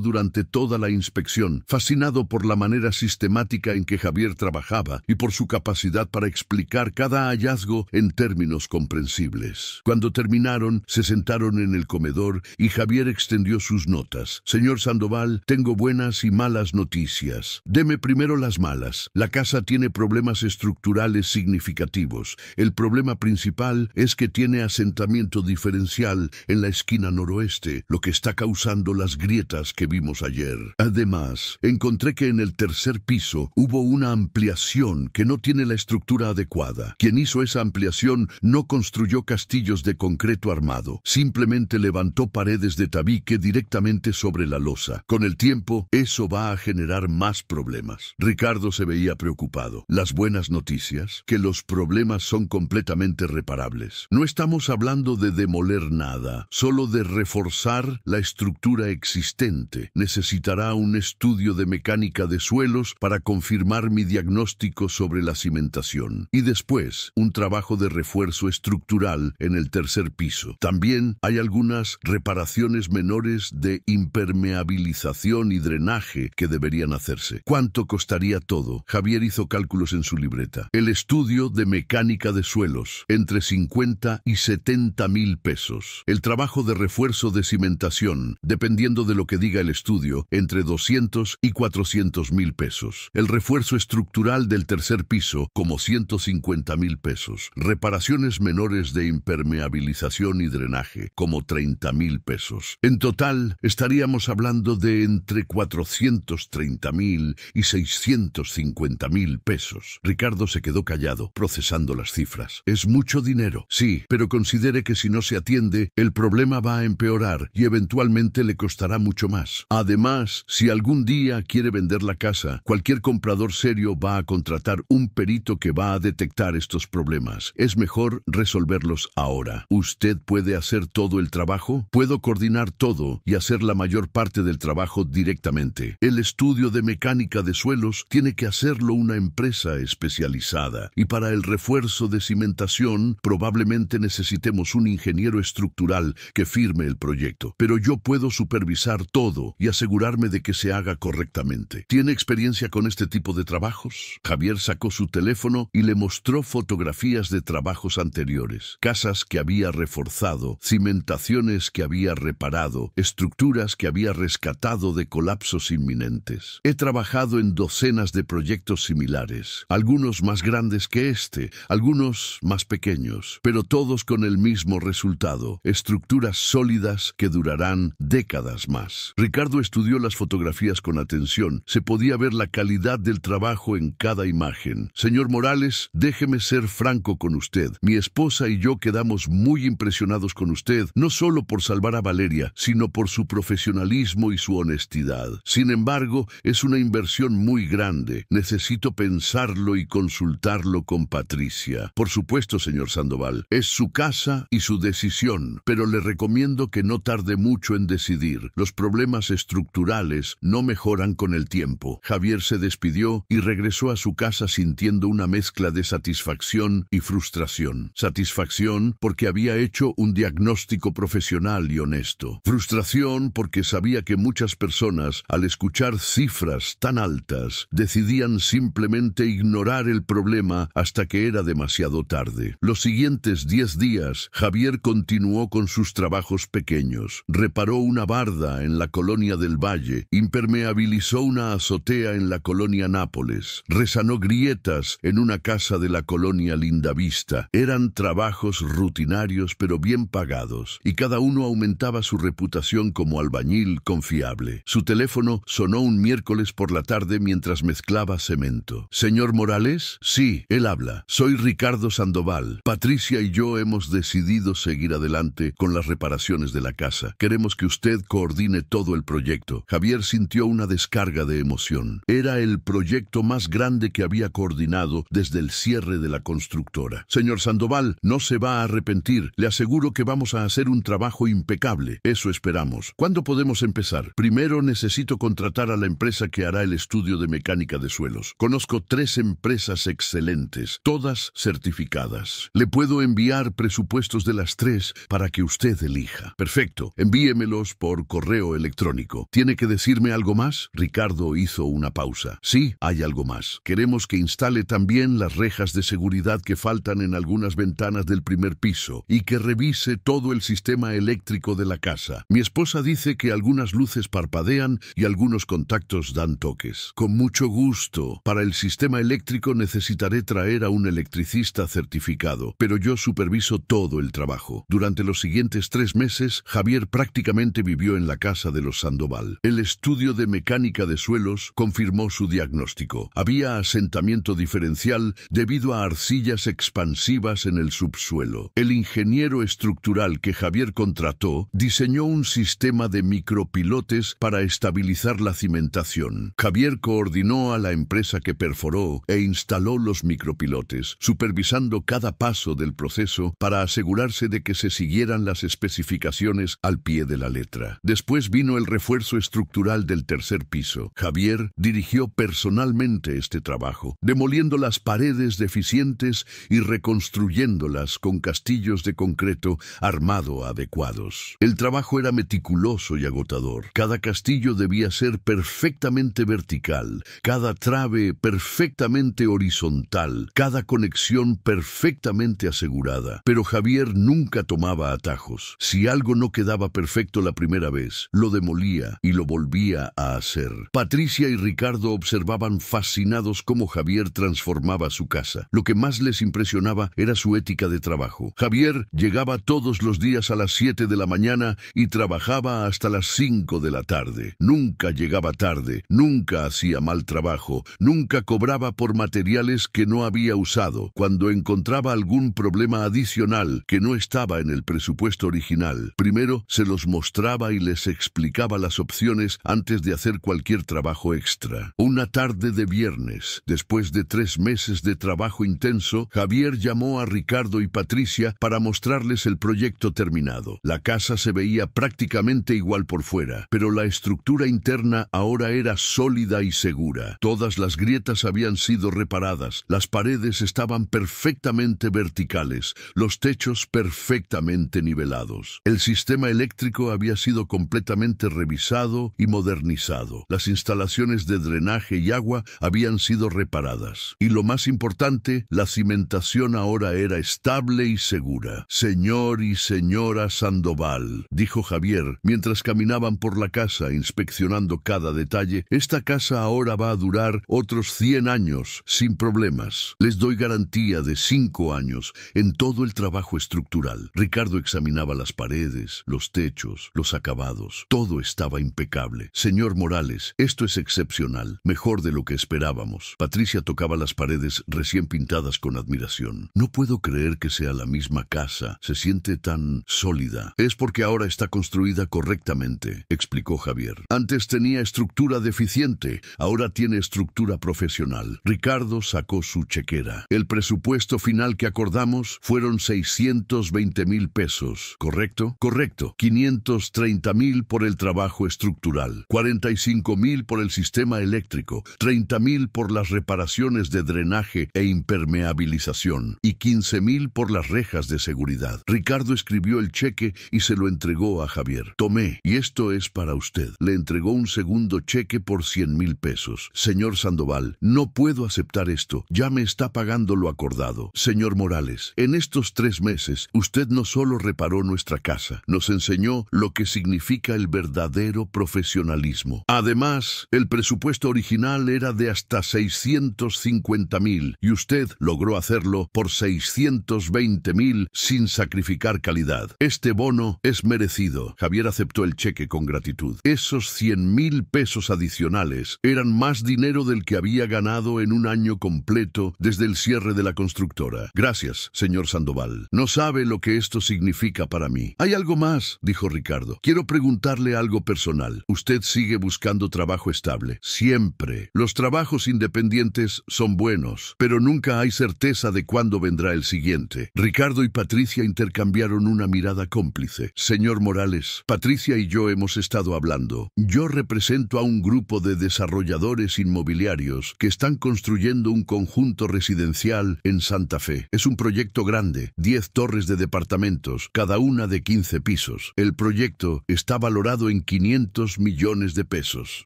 durante toda la inspección, fascinado por la manera sistemática en que Javier trabajaba y por su capacidad para explicar cada hallazgo en términos comprensibles. Cuando terminaron, se sentaron en el comedor y Javier extendió sus notas. Señor Sandoval, tengo buenas y malas noticias. Deme primero las malas. La casa tiene problemas estructurales significativos. El problema principal es que tiene asentamiento diferencial en la esquina noroeste, lo que está causando las grietas que vimos ayer. Además, encontré que en el tercer piso hubo una ampliación que no tiene la estructura adecuada. Quien hizo esa ampliación no construyó castillos de concreto armado, simplemente levantó paredes de tabique directamente sobre la losa. Con el tiempo, eso va a generar más problemas. Ricardo se veía preocupado. Las buenas noticias, que los problemas son completamente reparables. No estamos hablando de demoler nada, solo de reforzar la estructura existente. Necesitará un estudio de mecánica de suelos para confirmar mi diagnóstico sobre la cimentación. Y después, un trabajo de refuerzo estructural en el tercer piso. También hay algunas reparaciones menores de impermeabilización y drenaje que deberían hacerse. ¿Cuánto costaría todo? Javier hizo cálculos en su libreta. El estudio de mecánica de suelos, entre 50 y 70,000 pesos. El trabajo de refuerzo de cimentación, dependiendo de lo que diga el estudio, entre 200 y 400,000 pesos. El refuerzo estructural del tercer piso, como 150,000 pesos. Reparaciones menores de impermeabilización y drenaje, como 30,000 pesos. En total, estaríamos hablando de entre 430,000 y 650,000 pesos. Ricardo se quedó callado, procesando las cifras. Es mucho dinero, sí, pero considere que si no se atiende, el problema va a empeorar y eventualmente le costará mucho más. Además, si algún día quiere vender la casa, cualquier comprador serio va a contratar un perito que va a detectar estos problemas. Es mejor resolverlos ahora. ¿Usted puede hacer todo el trabajo? Puedo coordinar todo y hacer la mayor parte del trabajo directamente. El estudio de mecánica de suelos tiene que hacerlo una empresa especializada. Y para el refuerzo de cimentación, probablemente necesitemos un ingeniero estructural que firme el proyecto. Pero yo puedo supervisar todo y asegurarme de que se haga correctamente. ¿Tiene experiencia con este tipo de trabajos? Javier sacó su teléfono y le mostró fotografías de trabajos anteriores. Casas que había reforzado, cimentaciones que había reparado, estructuras que había rescatado de colapsos inminentes. He trabajado en docenas de proyectos similares, algunos más grandes que este, algunos más pequeños, pero todos con el mismo resultado, estructuras sólidas que durarán décadas más. Ricardo estudió las fotografías con atención. Se podía ver la calidad del trabajo en cada imagen. Señor Morales, déjeme ser franco con usted. Mi esposa y yo quedamos muy impresionados con usted, no solo por salvar a Valeria, sino por su profesionalismo y su honestidad. Sin embargo, es una inversión muy grande. Necesito pensarlo y consultarlo con Patricia. Por supuesto, señor Sandoval, es su casa y su decisión, pero le recomiendo que no tarde mucho en decidir. Los problemas estructurales no mejoran con el tiempo. Javier se despidió y regresó a su casa sintiendo una mezcla de satisfacción y frustración. Satisfacción porque había hecho un diagnóstico profesional y honesto. Frustración porque sabía que muchas personas, al escuchar cifras tan altas, decidían simplemente ignorar el problema hasta que era demasiado tarde. Los siguientes 10 días, Javier continuó con sus trabajos pequeños. Reparó una barda en la colonia del Valle, impermeabilizó una azotea en la colonia Nápoles, resanó grietas en una casa de la colonia Lindavista. Eran trabajos rutinarios pero bien pagados, y cada uno aumentaba su reputación como albañil confiable. Su teléfono sonó un miércoles por la tarde mientras mezclaba cemento. ¿Señor Morales? Sí, él habla. Soy Ricardo Sandoval. Patricia y yo hemos decidido seguir adelante con las reparaciones de la casa. Queremos que usted coordine todo el proyecto. Javier sintió una descarga de emoción. Era el proyecto más grande que había coordinado desde el cierre de la constructora. Señor Sandoval, no se va a arrepentir. Le aseguro que vamos a hacer un trabajo impecable. Eso esperamos. ¿Cuándo podemos empezar? Primero necesito contratar a la empresa que hará el estudio de mecánica de suelos. Conozco 3 empresas excelentes, todas certificadas. Le puedo enviar presupuestos de las 3 para que usted elija. Perfecto, envíemelos por correo electrónico. ¿Tiene que decirme algo más? Ricardo hizo una pausa. Sí, hay algo más. Queremos que instale también las rejas de seguridad que faltan en algunas ventanas del primer piso y que revise todo el sistema eléctrico de la casa. Mi esposa dice que algunas luces parpadean y algunos contactos dan toques. Con mucho gusto. Para el sistema eléctrico necesitaré traer a un electricista certificado, pero yo superviso todo el trabajo. Durante los siguientes 3 meses, Javier prácticamente vivió en la casa de los Sandoval. El estudio de mecánica de suelos confirmó su diagnóstico. Había asentamiento diferencial debido a arcillas expansivas en el subsuelo. El ingeniero estructural que Javier contrató diseñó un sistema de micropilotes para estabilizar la cimentación. Javier coordinó a la empresa que perforó e instaló los micropilotes, supervisando cada paso del proceso para asegurarse de que se siguieran las especificaciones al pie de la letra. Después vino el refuerzo estructural del tercer piso. Javier dirigió personalmente este trabajo, demoliendo las paredes deficientes y reconstruyéndolas con castillos de concreto armado adecuados. El trabajo era meticuloso y agotador. Cada castillo debía ser perfectamente vertical, cada trave perfectamente horizontal, cada conexión perfectamente asegurada. Pero Javier nunca tomaba atajos. Si algo no quedaba perfecto la primera vez, lo demolía y lo volvía a hacer. Patricia y Ricardo observaban fascinados cómo Javier transformaba su casa. Lo que más les impresionaba era su ética de trabajo. Javier llegaba todos los días a las 7 de la mañana y trabajaba hasta las 5 de la tarde. Nunca llegaba tarde, nunca hacía mal trabajo, nunca cobraba por materiales que no había usado. Cuando encontraba algún problema adicional que no estaba en el presupuesto original, primero se los mostraba y les explicaba las opciones antes de hacer cualquier trabajo extra. Una tarde de viernes, después de 3 meses de trabajo intenso, Javier llamó a Ricardo y Patricia para mostrarles el proyecto terminado. La casa se veía prácticamente igual por fuera, pero la estructura interna ahora era sólida y segura. Todas las grietas habían sido reparadas, las paredes estaban perfectamente verticales, los techos perfectamente nivelados. El sistema eléctrico había sido completamente revisado y modernizado. Las instalaciones de drenaje y agua habían sido reparadas. Y lo más importante, la cimentación ahora era estable y segura. Señor y señora Sandoval, dijo Javier, mientras caminaban por la casa inspeccionando cada detalle, esta casa ahora va a durar otros 100 años sin problemas. Les doy garantía de 5 años en todo el trabajo estructural. Ricardo examinaba las paredes, los techos, los acabados. Todo estaba impecable. Señor Morales, esto es excepcional, mejor de lo que esperábamos. Patricia tocaba las paredes recién pintadas con admiración. No puedo creer que sea la misma casa. Se siente tan sólida. Es porque ahora está construida correctamente, explicó Javier. Antes tenía estructura deficiente, ahora tiene estructura profesional. Ricardo sacó su chequera. El presupuesto final que acordamos fueron 620,000 pesos, ¿correcto? Correcto. 530,000 por el trabajo estructural, 45,000 por el sistema eléctrico, 30,000 por las reparaciones de drenaje e impermeabilización y 15,000 por las rejas de seguridad. Ricardo escribió el cheque y se lo entregó a Javier. Tomé, y esto es para usted. Le entregó un segundo cheque por 100,000 pesos. Señor Sandoval, no puedo aceptar esto. Ya me está pagando lo acordado. Señor Morales, en estos 3 meses, usted no solo reparó nuestra casa, nos enseñó lo que significa el verdadero profesionalismo. Además, el presupuesto original era de hasta 650,000 y usted logró hacerlo por 620,000 sin sacrificar calidad. Este bono es merecido. Javier aceptó el cheque con gratitud. Esos 100,000 pesos adicionales eran más dinero del que había ganado en un año completo desde el cierre de la constructora. Gracias, señor Sandoval. No sabe lo que esto significa para mí. Hay algo más, dijo Ricardo. Quiero preguntarle algo personal. ¿Usted sigue buscando trabajo estable? Siempre. Los trabajos independientes son buenos, pero nunca hay certeza de cuándo vendrá el siguiente. Ricardo y Patricia intercambiaron una mirada cómplice. Señor Morales, Patricia y yo hemos estado hablando. Yo represento a un grupo de desarrolladores inmobiliarios que están construyendo un conjunto residencial en Santa Fe. Es un proyecto proyecto grande, 10 torres de departamentos, cada una de 15 pisos. El proyecto está valorado en 500 millones de pesos.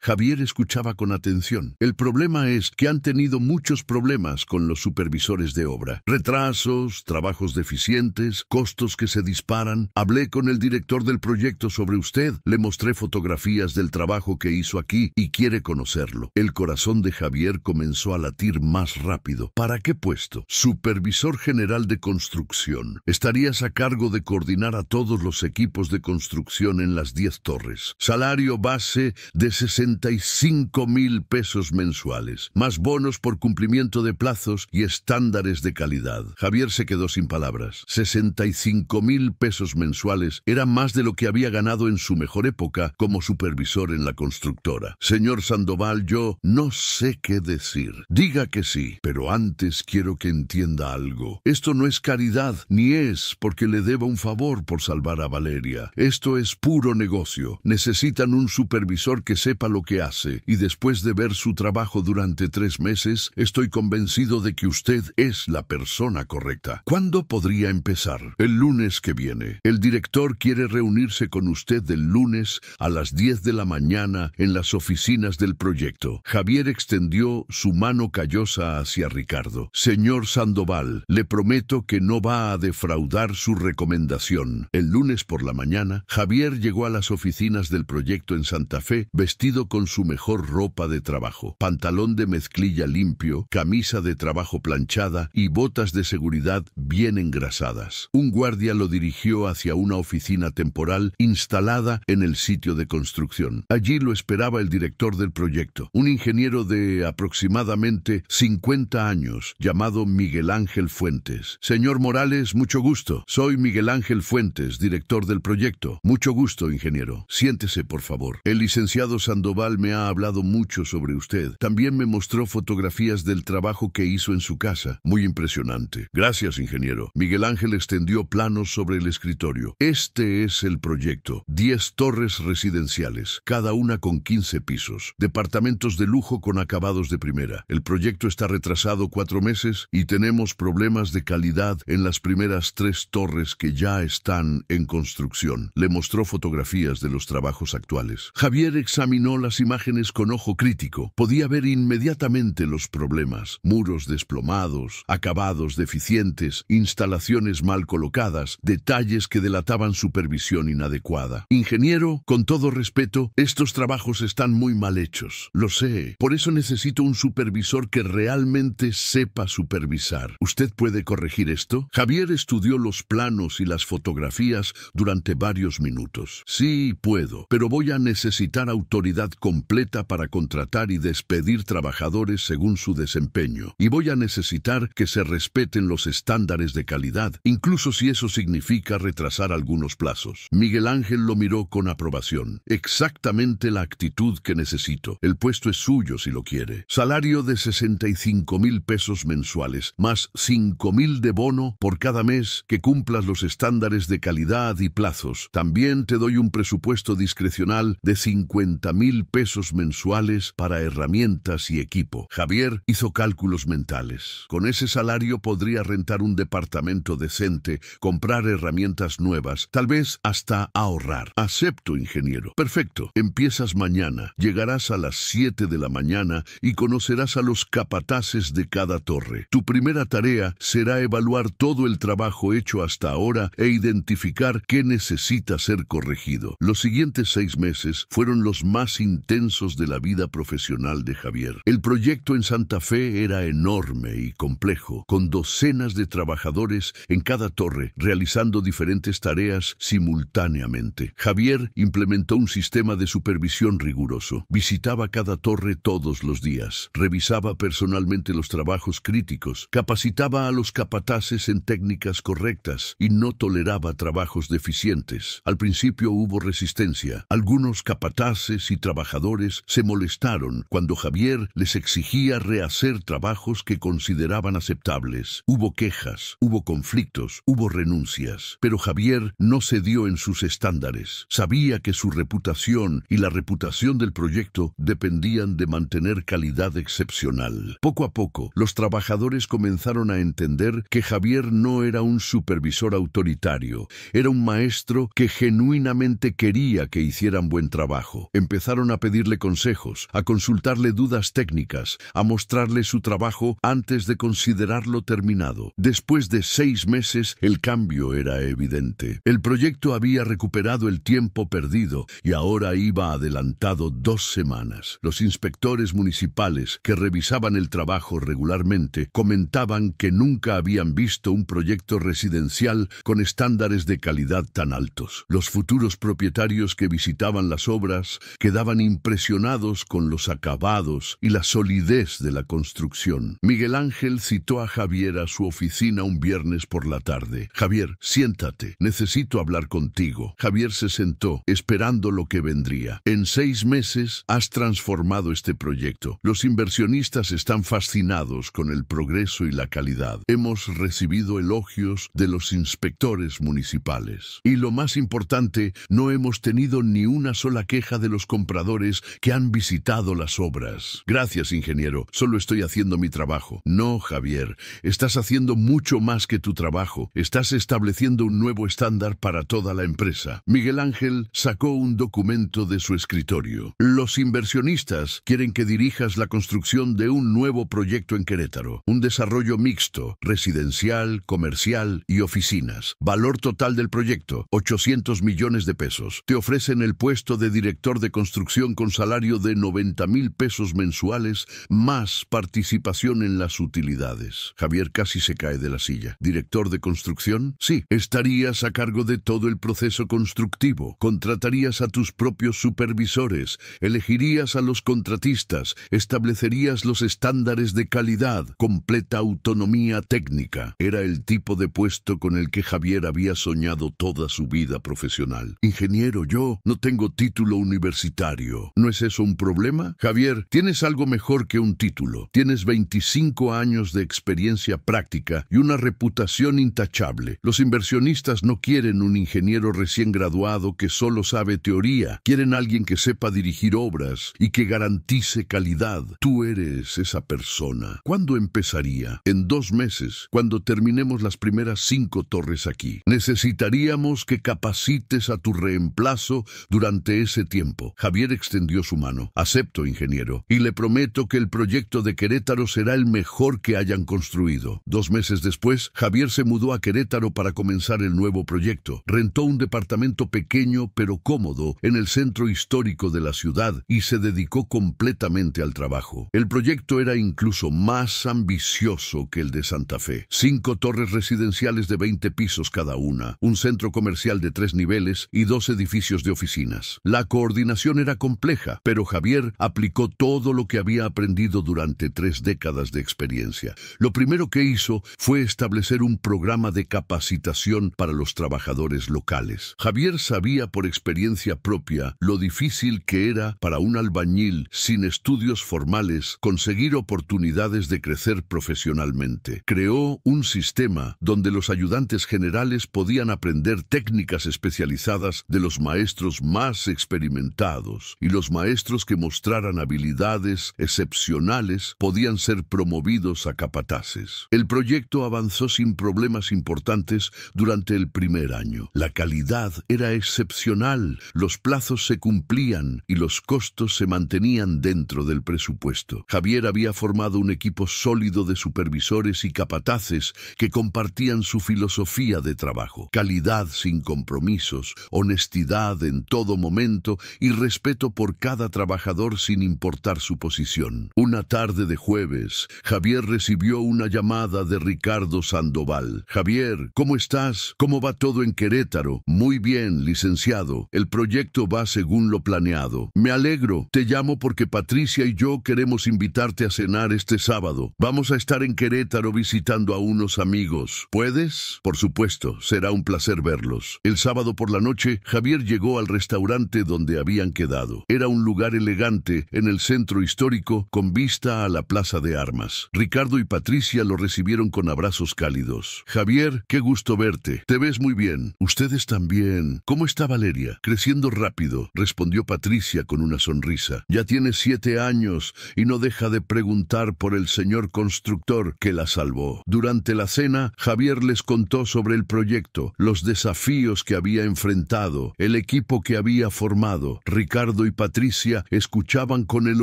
Javier escuchaba con atención. El problema es que han tenido muchos problemas con los supervisores de obra. Retrasos, trabajos deficientes, costos que se disparan. Hablé con el director del proyecto sobre usted, le mostré fotografías del trabajo que hizo aquí y quiere conocerlo. El corazón de Javier comenzó a latir más rápido. ¿Para qué puesto? Supervisor general de construcción. Estarías a cargo de coordinar a todos los equipos de construcción en las 10 torres. Salario base de 65,000 pesos mensuales, más bonos por cumplimiento de plazos y estándares de calidad. Javier se quedó sin palabras. 65,000 pesos mensuales era más de lo que había ganado en su mejor época como supervisor en la constructora. Señor Sandoval, yo no sé qué decir. Diga que sí, pero antes quiero que entienda algo. Esto no es caridad, ni es porque le deba un favor por salvar a Valeria. Esto es puro negocio. Necesitan un supervisor que sepa lo que hace, y después de ver su trabajo durante 3 meses, estoy convencido de que usted es la persona correcta. ¿Cuándo podría empezar? El lunes que viene. El director quiere reunirse con usted el lunes a las 10 de la mañana en las oficinas del proyecto. Javier extendió su mano callosa hacia Ricardo. Señor Sandoval, le prometo que no va a defraudar su recomendación. El lunes por la mañana, Javier llegó a las oficinas del proyecto en Santa Fe vestido con su mejor ropa de trabajo, pantalón de mezclilla limpio, camisa de trabajo planchada y botas de seguridad bien engrasadas. Un guardia lo dirigió hacia una oficina temporal instalada en el sitio de construcción. Allí lo esperaba el director del proyecto, un ingeniero de aproximadamente 50 años, llamado Miguel Ángel Fuentes. Señor Morales, mucho gusto. Soy Miguel Ángel Fuentes, director del proyecto. Mucho gusto, ingeniero. Siéntese, por favor. El licenciado Sandoval me ha hablado mucho sobre usted. También me mostró fotografías del trabajo que hizo en su casa. Muy impresionante. Gracias, ingeniero. Miguel Ángel extendió planos sobre el escritorio. Este es el proyecto. 10 torres residenciales, cada una con 15 pisos. Departamentos de lujo con acabados de primera. El proyecto está retrasado 4 meses y tenemos problemas de calidad en las primeras 3 torres que ya están en construcción. Le mostró fotografías de los trabajos actuales. Javier examinó las imágenes con ojo crítico. Podía ver inmediatamente los problemas. Muros desplomados, acabados deficientes, instalaciones mal colocadas, detalles que delataban supervisión inadecuada. Ingeniero, con todo respeto, estos trabajos están muy mal hechos. Lo sé. Por eso necesito un supervisor que realmente sepa supervisar. ¿Usted puede corregir esto? Javier estudió los planos y las fotografías durante varios minutos. Sí, puedo, pero voy a necesitar autoridad completa para contratar y despedir trabajadores según su desempeño. Y voy a necesitar que se respeten los estándares de calidad, incluso si eso significa retrasar algunos plazos. Miguel Ángel lo miró con aprobación. Exactamente la actitud que necesito. El puesto es suyo si lo quiere. Salario de 65,000 pesos mensuales, más 5,000 de bono por cada mes que cumplas los estándares de calidad y plazos. También te doy un presupuesto discrecional de 50,000 pesos mensuales para herramientas y equipo. Javier hizo cálculos mentales. Con ese salario podría rentar un departamento decente, comprar herramientas nuevas, tal vez hasta ahorrar. Acepto, ingeniero. Perfecto. Empiezas mañana. Llegarás a las 7 de la mañana y conocerás a los capataces de cada torre. Tu primera tarea será evaluar todo el trabajo hecho hasta ahora e identificar qué necesita ser corregido. Los siguientes 6 meses fueron los más intensos de la vida profesional de Javier. El proyecto en Santa Fe era enorme y complejo, con docenas de trabajadores en cada torre, realizando diferentes tareas simultáneamente. Javier implementó un sistema de supervisión riguroso. Visitaba cada torre todos los días, revisaba personalmente los trabajos críticos, capacitaba a los capataces en técnicas correctas y no toleraba trabajos deficientes. Al principio hubo resistencia. Algunos capataces y trabajadores se molestaron cuando Javier les exigía rehacer trabajos que consideraban aceptables. Hubo quejas, hubo conflictos, hubo renuncias, pero Javier no cedió en sus estándares. Sabía que su reputación y la reputación del proyecto dependían de mantener calidad excepcional. Poco a poco, los trabajadores comenzaron a entender entender que Javier no era un supervisor autoritario, era un maestro que genuinamente quería que hicieran buen trabajo. Empezaron a pedirle consejos, a consultarle dudas técnicas, a mostrarle su trabajo antes de considerarlo terminado. Después de 6 meses, el cambio era evidente. El proyecto había recuperado el tiempo perdido y ahora iba adelantado 2 semanas. Los inspectores municipales que revisaban el trabajo regularmente comentaban que nunca habían visto un proyecto residencial con estándares de calidad tan altos. Los futuros propietarios que visitaban las obras quedaban impresionados con los acabados y la solidez de la construcción. Miguel Ángel citó a Javier a su oficina un viernes por la tarde. «Javier, siéntate, necesito hablar contigo». Javier se sentó, esperando lo que vendría. «En 6 meses has transformado este proyecto. Los inversionistas están fascinados con el progreso y la calidad. Hemos recibido elogios de los inspectores municipales. Y lo más importante, no hemos tenido ni una sola queja de los compradores que han visitado las obras». «Gracias, ingeniero. Solo estoy haciendo mi trabajo». «No, Javier. Estás haciendo mucho más que tu trabajo. Estás estableciendo un nuevo estándar para toda la empresa». Miguel Ángel sacó un documento de su escritorio. «Los inversionistas quieren que dirijas la construcción de un nuevo proyecto en Querétaro. Un desarrollo mixto, residencial, comercial y oficinas. Valor total del proyecto, 800 millones de pesos. Te ofrecen el puesto de director de construcción con salario de 90,000 pesos mensuales, más participación en las utilidades». Javier casi se cae de la silla. ¿Director de construcción? Sí. Estarías a cargo de todo el proceso constructivo. Contratarías a tus propios supervisores. Elegirías a los contratistas. Establecerías los estándares de calidad. Completa autonomía técnica. Era el tipo de puesto con el que Javier había soñado toda su vida profesional. «Ingeniero, yo no tengo título universitario. ¿No es eso un problema?» «Javier, tienes algo mejor que un título. Tienes 25 años de experiencia práctica y una reputación intachable. Los inversionistas no quieren un ingeniero recién graduado que solo sabe teoría. Quieren alguien que sepa dirigir obras y que garantice calidad. Tú eres esa persona». «¿Cuándo empezaría?» «En 2 meses, cuando terminemos las primeras 5 torres aquí. Necesitaríamos que capacites a tu reemplazo durante ese tiempo». Javier extendió su mano. «Acepto, ingeniero, y le prometo que el proyecto de Querétaro será el mejor que hayan construido». 2 meses después, Javier se mudó a Querétaro para comenzar el nuevo proyecto. Rentó un departamento pequeño pero cómodo en el centro histórico de la ciudad y se dedicó completamente al trabajo. El proyecto era incluso más ambicioso que el de Santa Fe. 5 torres residenciales de 20 pisos cada una, un centro comercial de 3 niveles y 2 edificios de oficinas. La coordinación era compleja, pero Javier aplicó todo lo que había aprendido durante 3 décadas de experiencia. Lo primero que hizo fue establecer un programa de capacitación para los trabajadores locales. Javier sabía por experiencia propia lo difícil que era para un albañil sin estudios formales conseguir oportunidades de crecer profesionalmente. Creó un sistema donde los ayudantes generales podían aprender técnicas especializadas de los maestros más experimentados, y los maestros que mostraran habilidades excepcionales podían ser promovidos a capataces. El proyecto avanzó sin problemas importantes durante el primer año. La calidad era excepcional, los plazos se cumplían y los costos se mantenían dentro del presupuesto. Javier había formado un equipo sólido de supervisores y capataces que compartían su filosofía de trabajo: calidad sin compromisos, honestidad en todo momento y respeto por cada trabajador sin importar su posición. Una tarde de jueves, Javier recibió una llamada de Ricardo Sandoval. «Javier, ¿cómo estás? ¿Cómo va todo en Querétaro?» «Muy bien, licenciado. El proyecto va según lo planeado». «Me alegro. Te llamo porque Patricia y yo queremos invitarte a cenar este sábado. Vamos a estar en Querétaro visitando a unos amigos. ¿Puedes?» «Por supuesto. Será un placer verlos». El sábado por la noche, Javier llegó al restaurante donde habían quedado. Era un lugar elegante en el centro histórico con vista a la Plaza de Armas. Ricardo y Patricia lo recibieron con abrazos cálidos. «Javier, qué gusto verte. Te ves muy bien». «Ustedes también. ¿Cómo está Valeria?» «Creciendo rápido», respondió Patricia con una sonrisa. «Ya tiene 7 años y no deja de preguntar por el señor constructor que la salvó». gustó. Durante la cena, Javier les contó sobre el proyecto, los desafíos que había enfrentado, el equipo que había formado. Ricardo y Patricia escuchaban con el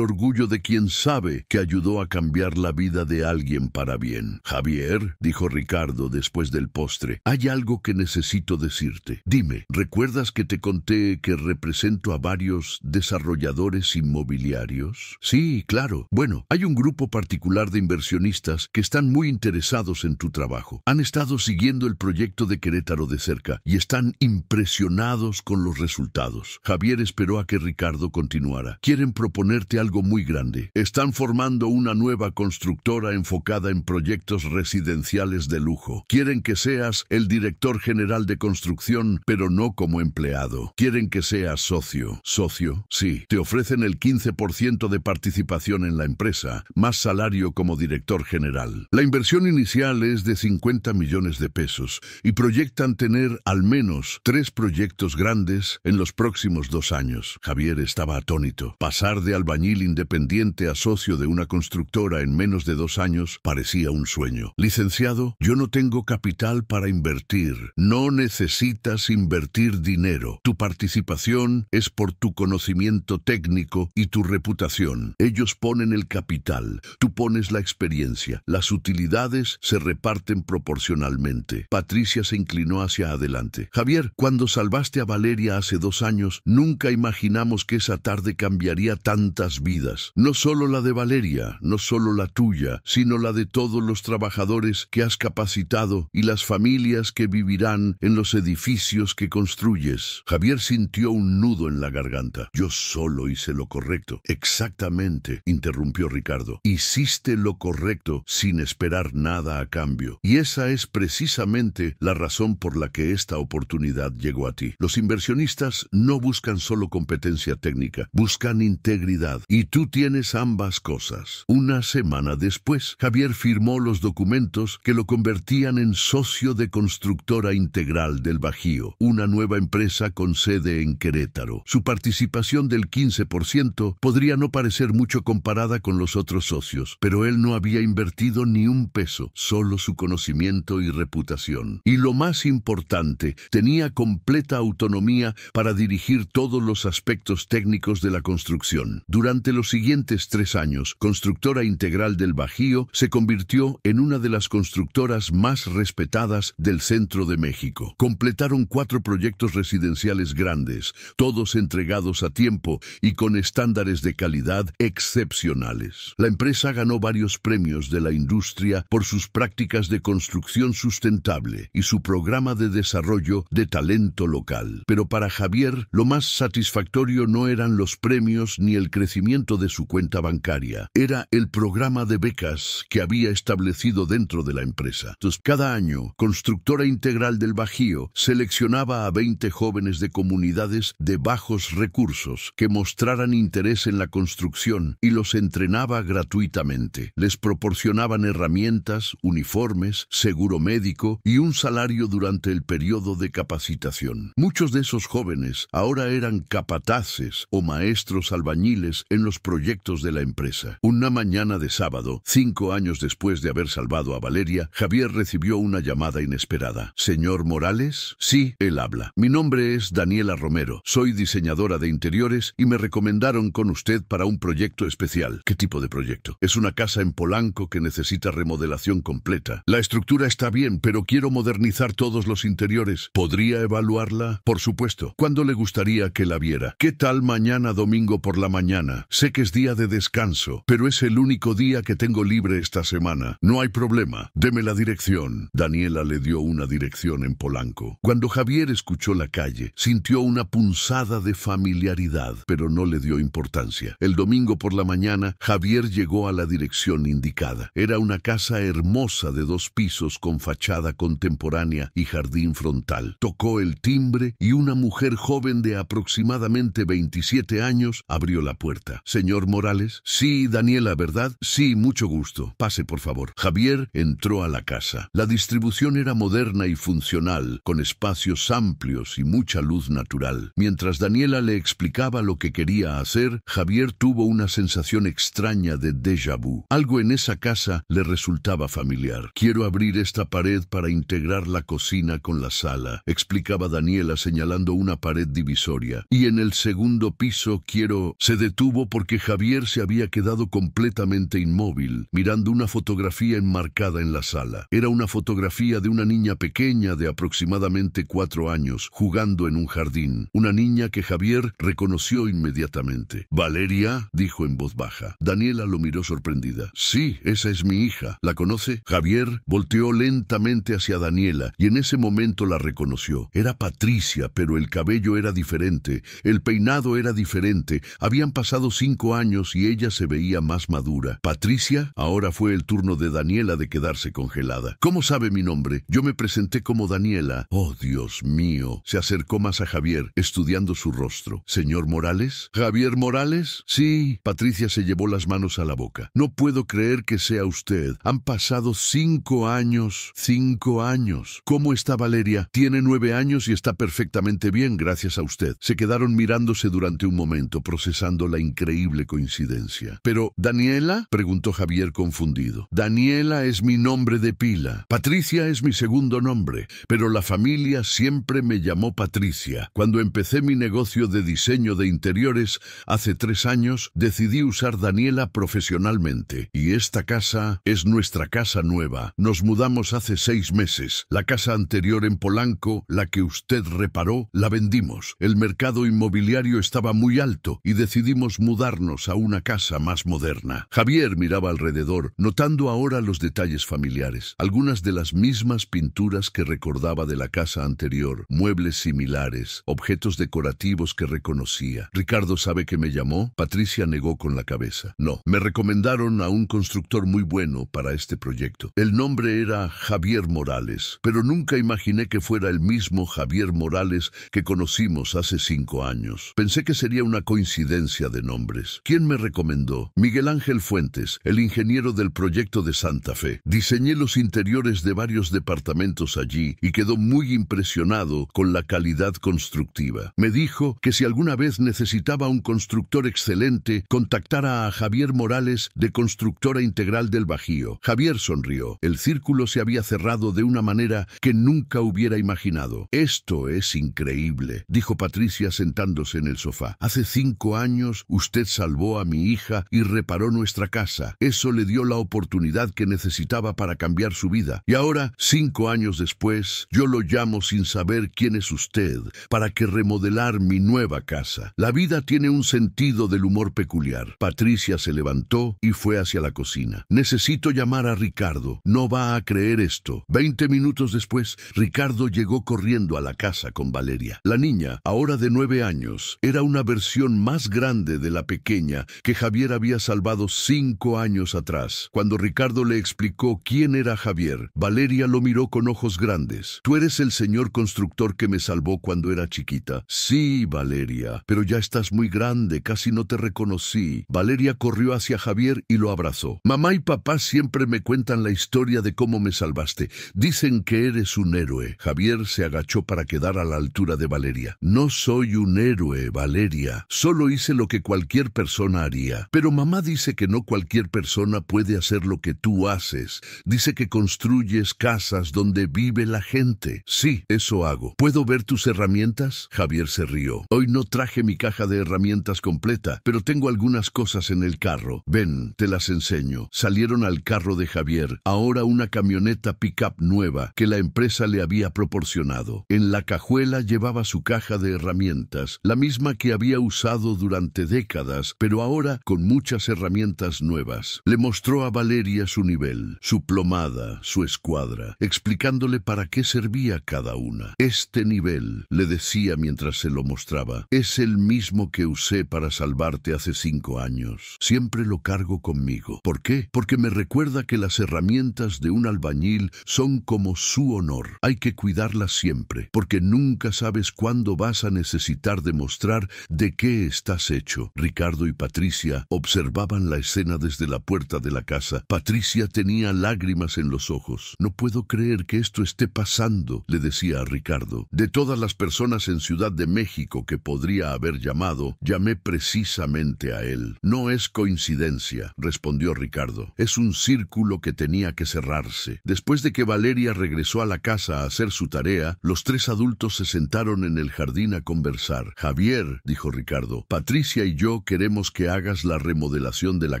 orgullo de quien sabe que ayudó a cambiar la vida de alguien para bien. Javier, dijo Ricardo después del postre, hay algo que necesito decirte. Dime, ¿recuerdas que te conté que represento a varios desarrolladores inmobiliarios? Sí, claro. Bueno, hay un grupo particular de inversionistas que están muy interesados en tu trabajo. Han estado siguiendo el proyecto de Querétaro de cerca y están impresionados con los resultados. Javier esperó a que Ricardo continuara. Quieren proponerte algo muy grande. Están formando una nueva constructora enfocada en proyectos residenciales de lujo. Quieren que seas el director general de construcción, pero no como empleado. Quieren que seas socio. ¿Socio? Sí. Te ofrecen el 15% de participación en la empresa, más salario como director general. La inversión inicial es de 50 millones de pesos y proyectan tener al menos 3 proyectos grandes en los próximos 2 años. Javier estaba atónito. Pasar de albañil independiente a socio de una constructora en menos de 2 años parecía un sueño. Licenciado, yo no tengo capital para invertir. No necesitas invertir dinero. Tu participación es por tu conocimiento técnico y tu reputación. Ellos ponen el capital, tú pones la experiencia. Las utilidades se reparten proporcionalmente. Patricia se inclinó hacia adelante. Javier, cuando salvaste a Valeria hace 2 años, nunca imaginamos que esa tarde cambiaría tantas vidas. No solo la de Valeria, no solo la tuya, sino la de todos los trabajadores que has capacitado y las familias que vivirán en los edificios que construyes. Javier sintió un nudo en la garganta. Yo solo hice lo correcto. Exactamente, interrumpió Ricardo. Hiciste lo correcto sin esperar nada a cambio. Y esa es precisamente la razón por la que esta oportunidad llegó a ti. Los inversionistas no buscan solo competencia técnica, buscan integridad. Y tú tienes ambas cosas. Una semana después, Javier firmó los documentos que lo convertían en socio de Constructora Integral del Bajío, una nueva empresa con sede en Querétaro. Su participación del 15% podría no parecer mucho comparada con los otros socios, pero él no había invertido ni un peso, solo su conocimiento y reputación. Y lo más importante, tenía completa autonomía para dirigir todos los aspectos técnicos de la construcción. Durante los siguientes 3 años, Constructora Integral del Bajío se convirtió en una de las constructoras más respetadas del centro de México. Completaron 4 proyectos residenciales grandes, todos entregados a tiempo y con estándares de calidad excepcionales. La empresa ganó varios premios de la industria por sus prácticas de construcción sustentable y su programa de desarrollo de talento local. Pero para Javier, lo más satisfactorio no eran los premios ni el crecimiento de su cuenta bancaria. Era el programa de becas que había establecido dentro de la empresa. Entonces, cada año, Constructora Integral del Bajío seleccionaba a 20 jóvenes de comunidades de bajos recursos que mostraran interés en la construcción y los entrenaba gratuitamente. Les proporcionaban herramientas, uniformes, seguro médico y un salario durante el periodo de capacitación. Muchos de esos jóvenes ahora eran capataces o maestros albañiles en los proyectos de la empresa. Una mañana de sábado, 5 años después de haber salvado a Valeria, Javier recibió una llamada inesperada. ¿Señor Morales? Sí, él habla. Mi nombre es Daniela Romero. Soy diseñadora de interiores y me recomendaron con usted para un proyecto especial. ¿Qué tipo de proyecto? Es una casa en Polanco que necesita remodelación completa. La estructura está bien, pero quiero modernizar todos los interiores. ¿Podría evaluarla? Por supuesto. ¿Cuándo le gustaría que la viera? ¿Qué tal mañana domingo por la mañana? Sé que es día de descanso, pero es el único día que tengo libre esta semana. No hay problema. Deme la dirección. Daniela le dio una dirección en Polanco. Cuando Javier escuchó la calle, sintió una punzada de familiaridad, pero no le dio importancia. El domingo por la mañana, Javier llegó a la dirección indicada. Era una casa hermosa de 2 pisos con fachada contemporánea y jardín frontal. Tocó el timbre y una mujer joven de aproximadamente 27 años abrió la puerta. ¿Señor Morales? Sí, Daniela, ¿verdad? Sí, mucho gusto. Pase, por favor. Javier entró a la casa. La distribución era moderna y funcional, con espacios amplios y mucha luz natural. Mientras Daniela le explicaba lo que quería hacer, Javier tuvo una sensación extraña de déjà vu. Algo en esa casa le resultaba sonaba familiar. Quiero abrir esta pared para integrar la cocina con la sala, explicaba Daniela señalando una pared divisoria. Y en el segundo piso quiero... Se detuvo porque Javier se había quedado completamente inmóvil, mirando una fotografía enmarcada en la sala. Era una fotografía de una niña pequeña de aproximadamente 4 años, jugando en un jardín. Una niña que Javier reconoció inmediatamente. «¿Valeria?», dijo en voz baja. Daniela lo miró sorprendida. «Sí, esa es mi hija. ¿La conoce?». Javier volteó lentamente hacia Daniela y en ese momento la reconoció. Era Patricia, pero el cabello era diferente, el peinado era diferente. Habían pasado 5 años y ella se veía más madura. «¿Patricia?». Ahora fue el turno de Daniela de quedarse congelada. «¿Cómo sabe mi nombre?». «Yo me presenté como Daniela». «Oh, Dios mío». Se acercó más a Javier, estudiando su rostro. «¿Señor Morales?». «¿Javier Morales?». «Sí». Patricia se llevó las manos a la boca. «No puedo creer que sea usted. Han pasado 5 años». «5 años. ¿Cómo está Valeria?». «Tiene 9 años y está perfectamente bien, gracias a usted». Se quedaron mirándose durante un momento, procesando la increíble coincidencia. «¿Pero Daniela?», preguntó Javier confundido. «Daniela es mi nombre de pila. Patricia es mi segundo nombre, pero la familia siempre me llamó Patricia. Cuando empecé mi negocio de diseño de interiores hace 3 años, decidí usar Daniela profesionalmente. Y esta casa es nuestra casa nueva. Nos mudamos hace 6 meses. La casa anterior en Polanco, la que usted reparó, la vendimos. El mercado inmobiliario estaba muy alto y decidimos mudarnos a una casa más moderna». Javier miraba alrededor, notando ahora los detalles familiares. Algunas de las mismas pinturas que recordaba de la casa anterior, muebles similares, objetos decorativos que reconocía. «¿Ricardo sabe que me llamó?». Patricia negó con la cabeza. «No, me recomendaron a un constructor muy bueno para este proyecto. El nombre era Javier Morales, pero nunca imaginé que fuera el mismo Javier Morales que conocimos hace 5 años. Pensé que sería una coincidencia de nombres». «¿Quién me recomendó?». «Miguel Ángel Fuentes, el ingeniero del proyecto de Santa Fe. Diseñé los interiores de varios departamentos allí y quedó muy impresionado con la calidad constructiva. Me dijo que si alguna vez necesitaba un constructor excelente, contactara a Javier Morales de Constructora Integral del Bajío». Javier sonrió. El círculo se había cerrado de una manera que nunca hubiera imaginado. «Esto es increíble», dijo Patricia sentándose en el sofá. «Hace 5 años usted salvó a mi hija y reparó nuestra casa. Eso le dio la oportunidad que necesitaba para cambiar su vida. Y ahora, 5 años después, yo lo llamo sin saber quién es usted, para que remodelar mi nueva casa. La vida tiene un sentido del humor peculiar». Patricia se levantó y fue hacia la cocina. «Necesito llamar a Ricardo. No va a creer esto». 20 minutos después, Ricardo llegó corriendo a la casa con Valeria. La niña, ahora de 9 años, era una versión más grande de la pequeña que Javier había salvado 5 años atrás. Cuando Ricardo le explicó quién era Javier, Valeria lo miró con ojos grandes. «¿Tú eres el señor constructor que me salvó cuando era chiquita?». «Sí, Valeria, pero ya estás muy grande, casi no te reconocí». Valeria corrió hacia Javier y lo abrazó. «Mamá y papá siempre me cuentan la historia de cómo me salvaste. Dicen que eres un héroe». Javier se agachó para quedar a la altura de Valeria. «No soy un héroe, Valeria. Solo hice lo que cualquier persona haría». «Pero mamá dice que no cualquier persona puede hacer lo que tú haces. Dice que construyes casas donde vive la gente». «Sí, eso hago». «¿Puedo ver tus herramientas?». Javier se rió. «Hoy no traje mi caja de herramientas completa, pero tengo algunas cosas en el carro. Ven, te las enseño». Salieron al carro de Javier, ahora una camioneta pick-up nueva que la empresa le había proporcionado. En la cajuela llevaba su caja de herramientas, la misma que había usado durante décadas, pero ahora con muchas herramientas nuevas. Le mostró a Valeria su nivel, su plomada, su escuadra, explicándole para qué servía cada una. «Este nivel», le decía mientras se lo mostraba, «es el mismo que usé para salvarte hace 5 años. Siempre lo cargo conmigo». «¿Por qué?». «Porque me recuerda que las herramientas de un albañil son como su honor. Hay que cuidarlas siempre, porque nunca sabes cuándo vas a necesitar demostrar de qué estás hecho». Ricardo y Patricia observaban la escena desde la puerta de la casa. Patricia tenía lágrimas en los ojos. «No puedo creer que esto esté pasando», le decía a Ricardo. «De todas las personas en Ciudad de México que podría haber llamado, llamé precisamente a él». «No es coincidencia», respondió Ricardo. «Es un círculo círculo que tenía que cerrarse. Después de que Valeria regresó a la casa a hacer su tarea, los tres adultos se sentaron en el jardín a conversar. «Javier», dijo Ricardo, «Patricia y yo queremos que hagas la remodelación de la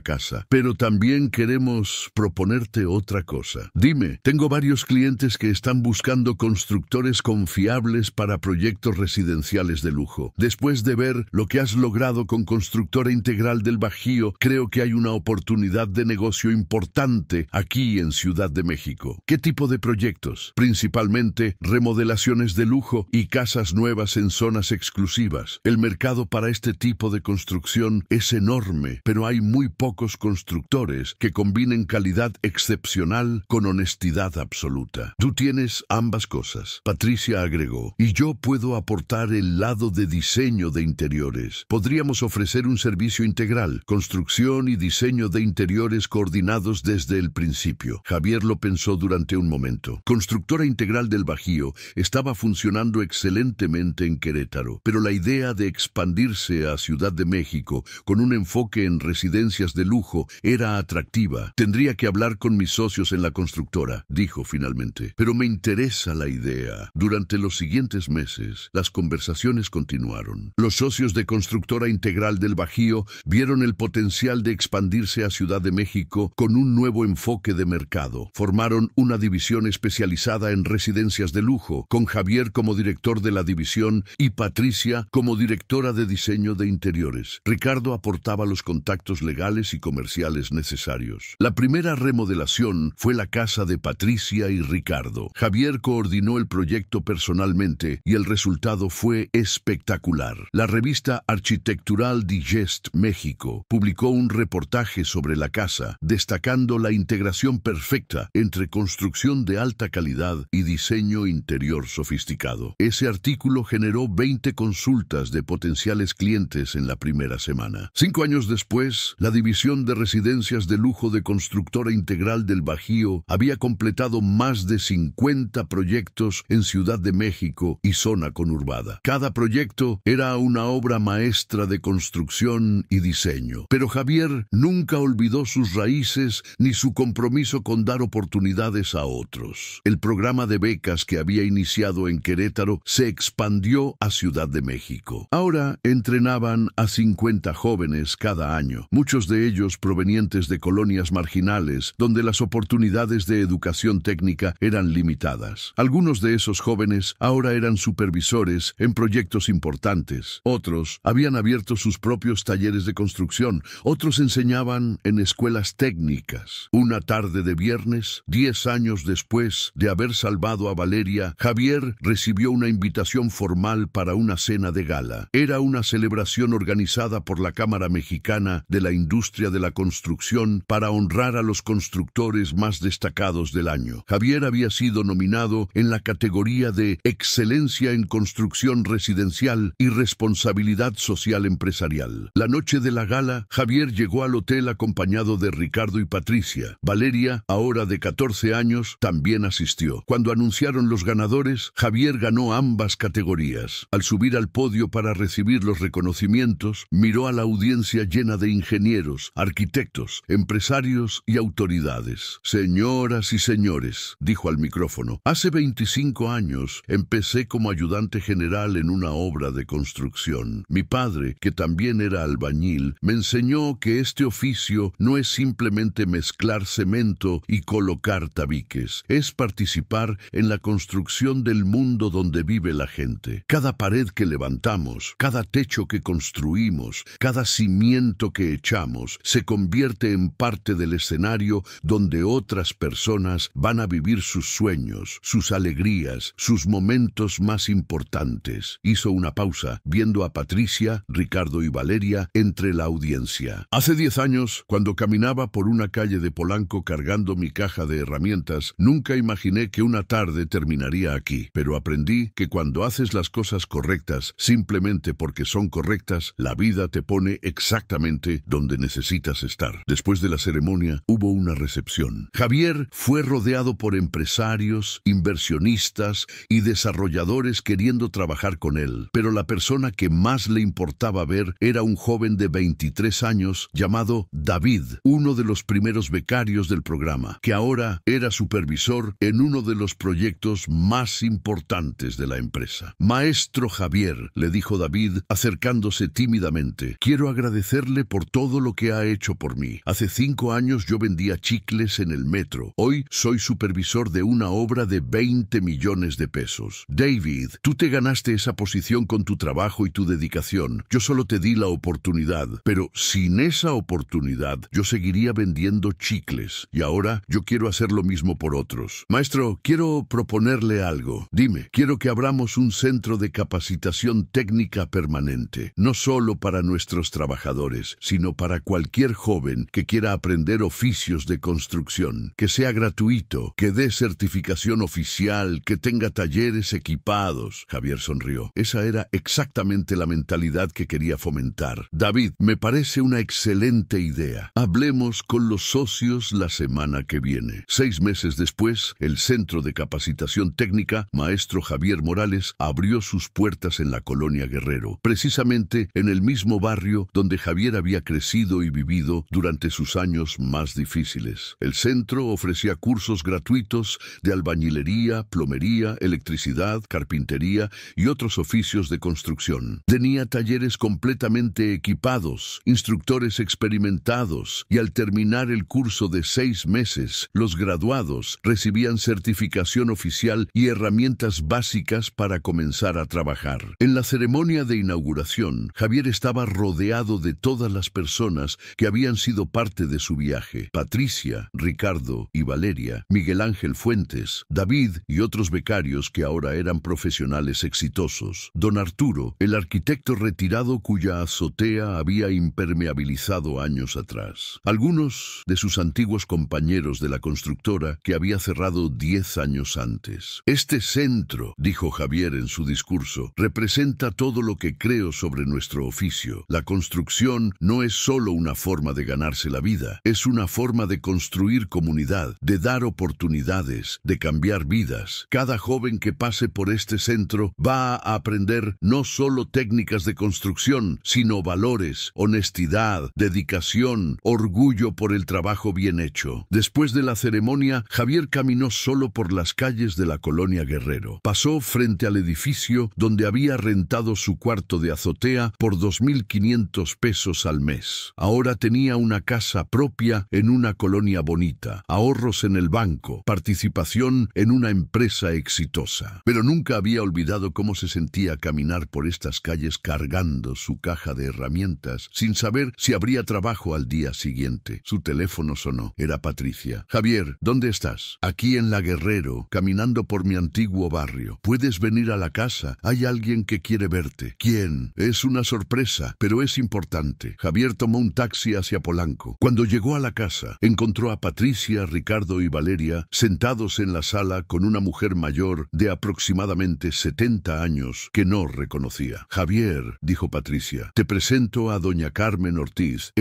casa, pero también queremos proponerte otra cosa. Dime, tengo varios clientes que están buscando constructores confiables para proyectos residenciales de lujo. Después de ver lo que has logrado con Constructora Integral del Bajío, creo que hay una oportunidad de negocio importante aquí en Ciudad de México. ¿Qué tipo de proyectos? Principalmente remodelaciones de lujo y casas nuevas en zonas exclusivas. El mercado para este tipo de construcción es enorme, pero hay muy pocos constructores que combinen calidad excepcional con honestidad absoluta. Tú tienes ambas cosas», Patricia agregó, «y yo puedo aportar el lado de diseño de interiores. Podríamos ofrecer un servicio integral, construcción y diseño de interiores coordinados desde el principio». Javier lo pensó durante un momento. Constructora Integral del Bajío estaba funcionando excelentemente en Querétaro, pero la idea de expandirse a Ciudad de México con un enfoque en residencias de lujo era atractiva. «Tendría que hablar con mis socios en la constructora», dijo finalmente, «pero me interesa la idea». Durante los siguientes meses, las conversaciones continuaron. Los socios de Constructora Integral del Bajío vieron el potencial de expandirse a Ciudad de México con un nuevo enfoque de mercado. Formaron una división especializada en residencias de lujo, con Javier como director de la división y Patricia como directora de diseño de interiores. Ricardo aportaba los contactos legales y comerciales necesarios. La primera remodelación fue la casa de Patricia y Ricardo. Javier coordinó el proyecto personalmente y el resultado fue espectacular. La revista arquitectural Digest México publicó un reportaje sobre la casa, destacando la integración perfecta entre construcción de alta calidad y diseño interior sofisticado. Ese artículo generó 20 consultas de potenciales clientes en la primera semana. 5 años después, la división de residencias de lujo de Constructora Integral del Bajío había completado más de 50 proyectos en Ciudad de México y zona conurbada. Cada proyecto era una obra maestra de construcción y diseño. Pero Javier nunca olvidó sus raíces ni su compromiso con dar oportunidades a otros. El programa de becas que había iniciado en Querétaro se expandió a Ciudad de México. Ahora entrenaban a 50 jóvenes cada año, muchos de ellos provenientes de colonias marginales, donde las oportunidades de educación técnica eran limitadas. Algunos de esos jóvenes ahora eran supervisores en proyectos importantes. Otros habían abierto sus propios talleres de construcción. Otros enseñaban en escuelas técnicas. Una tarde de viernes, 10 años después de haber salvado a Valeria, Javier recibió una invitación formal para una cena de gala. Era una celebración organizada por la Cámara Mexicana de la Industria de la Construcción para honrar a los constructores más destacados del año. Javier había sido nominado en la categoría de Excelencia en Construcción Residencial y Responsabilidad Social Empresarial. La noche de la gala, Javier llegó al hotel acompañado de Ricardo y Patricia. Valeria, ahora de 14 años, también asistió. Cuando anunciaron los ganadores, Javier ganó ambas categorías. Al subir al podio para recibir los reconocimientos, miró a la audiencia llena de ingenieros, arquitectos, empresarios y autoridades. «Señoras y señores», dijo al micrófono, «hace 25 años empecé como ayudante general en una obra de construcción. Mi padre, que también era albañil, me enseñó que este oficio no es simplemente mezclar cemento y colocar tabiques, es participar en la construcción del mundo donde vive la gente. Cada pared que levantamos, cada techo que construimos, cada cimiento que echamos, se convierte en parte del escenario donde otras personas van a vivir sus sueños, sus alegrías, sus momentos más importantes». Hizo una pausa, viendo a Patricia, Ricardo y Valeria entre la audiencia. «Hace 10 años, cuando caminaba por una calle de Polanco cargando mi caja de herramientas, nunca imaginé que una tarde terminaría aquí. Pero aprendí que cuando haces las cosas correctas, simplemente porque son correctas, la vida te pone exactamente donde necesitas estar». Después de la ceremonia, hubo una recepción. Javier fue rodeado por empresarios, inversionistas y desarrolladores queriendo trabajar con él, pero la persona que más le importaba ver era un joven de 23 años llamado David, uno de los primeros becarios becarios del programa, que ahora era supervisor en uno de los proyectos más importantes de la empresa. Maestro Javier, le dijo David, acercándose tímidamente, quiero agradecerle por todo lo que ha hecho por mí. Hace 5 años yo vendía chicles en el metro. Hoy soy supervisor de una obra de 20 millones de pesos. David, tú te ganaste esa posición con tu trabajo y tu dedicación. Yo solo te di la oportunidad, pero sin esa oportunidad yo seguiría vendiendo chicles. Y ahora yo quiero hacer lo mismo por otros. Maestro, quiero proponerle algo. Dime, quiero que abramos un centro de capacitación técnica permanente, no solo para nuestros trabajadores, sino para cualquier joven que quiera aprender oficios de construcción, que sea gratuito, que dé certificación oficial, que tenga talleres equipados. Javier sonrió. Esa era exactamente la mentalidad que quería fomentar. David, me parece una excelente idea. Hablemos con los socios la semana que viene. 6 meses después, el Centro de Capacitación Técnica, Maestro Javier Morales, abrió sus puertas en la colonia Guerrero, precisamente en el mismo barrio donde Javier había crecido y vivido durante sus años más difíciles. El centro ofrecía cursos gratuitos de albañilería, plomería, electricidad, carpintería y otros oficios de construcción. Tenía talleres completamente equipados, instructores experimentados, y al terminar el curso de 6 meses, los graduados recibían certificación oficial y herramientas básicas para comenzar a trabajar. En la ceremonia de inauguración, Javier estaba rodeado de todas las personas que habían sido parte de su viaje: Patricia, Ricardo y Valeria, Miguel Ángel Fuentes, David y otros becarios que ahora eran profesionales exitosos, don Arturo, el arquitecto retirado cuya azotea había impermeabilizado años atrás, algunos de sus antiguos compañeros de la constructora que había cerrado 10 años antes. Este centro, dijo Javier en su discurso, representa todo lo que creo sobre nuestro oficio. La construcción no es solo una forma de ganarse la vida, es una forma de construir comunidad, de dar oportunidades, de cambiar vidas. Cada joven que pase por este centro va a aprender no solo técnicas de construcción, sino valores, honestidad, dedicación, orgullo por el trabajo bien hecho. Después de la ceremonia, Javier caminó solo por las calles de la colonia Guerrero. Pasó frente al edificio donde había rentado su cuarto de azotea por 2.500 pesos al mes. Ahora tenía una casa propia en una colonia bonita, ahorros en el banco, participación en una empresa exitosa. Pero nunca había olvidado cómo se sentía caminar por estas calles cargando su caja de herramientas, sin saber si habría trabajo al día siguiente. Su teléfono sonó. Era Patricia. Javier, ¿dónde estás? Aquí en la Guerrero, caminando por mi antiguo barrio. ¿Puedes venir a la casa? Hay alguien que quiere verte. ¿Quién? Es una sorpresa, pero es importante. Javier tomó un taxi hacia Polanco. Cuando llegó a la casa, encontró a Patricia, Ricardo y Valeria sentados en la sala con una mujer mayor de aproximadamente 70 años que no reconocía. Javier, dijo Patricia, te presento a doña Carmen Ortiz.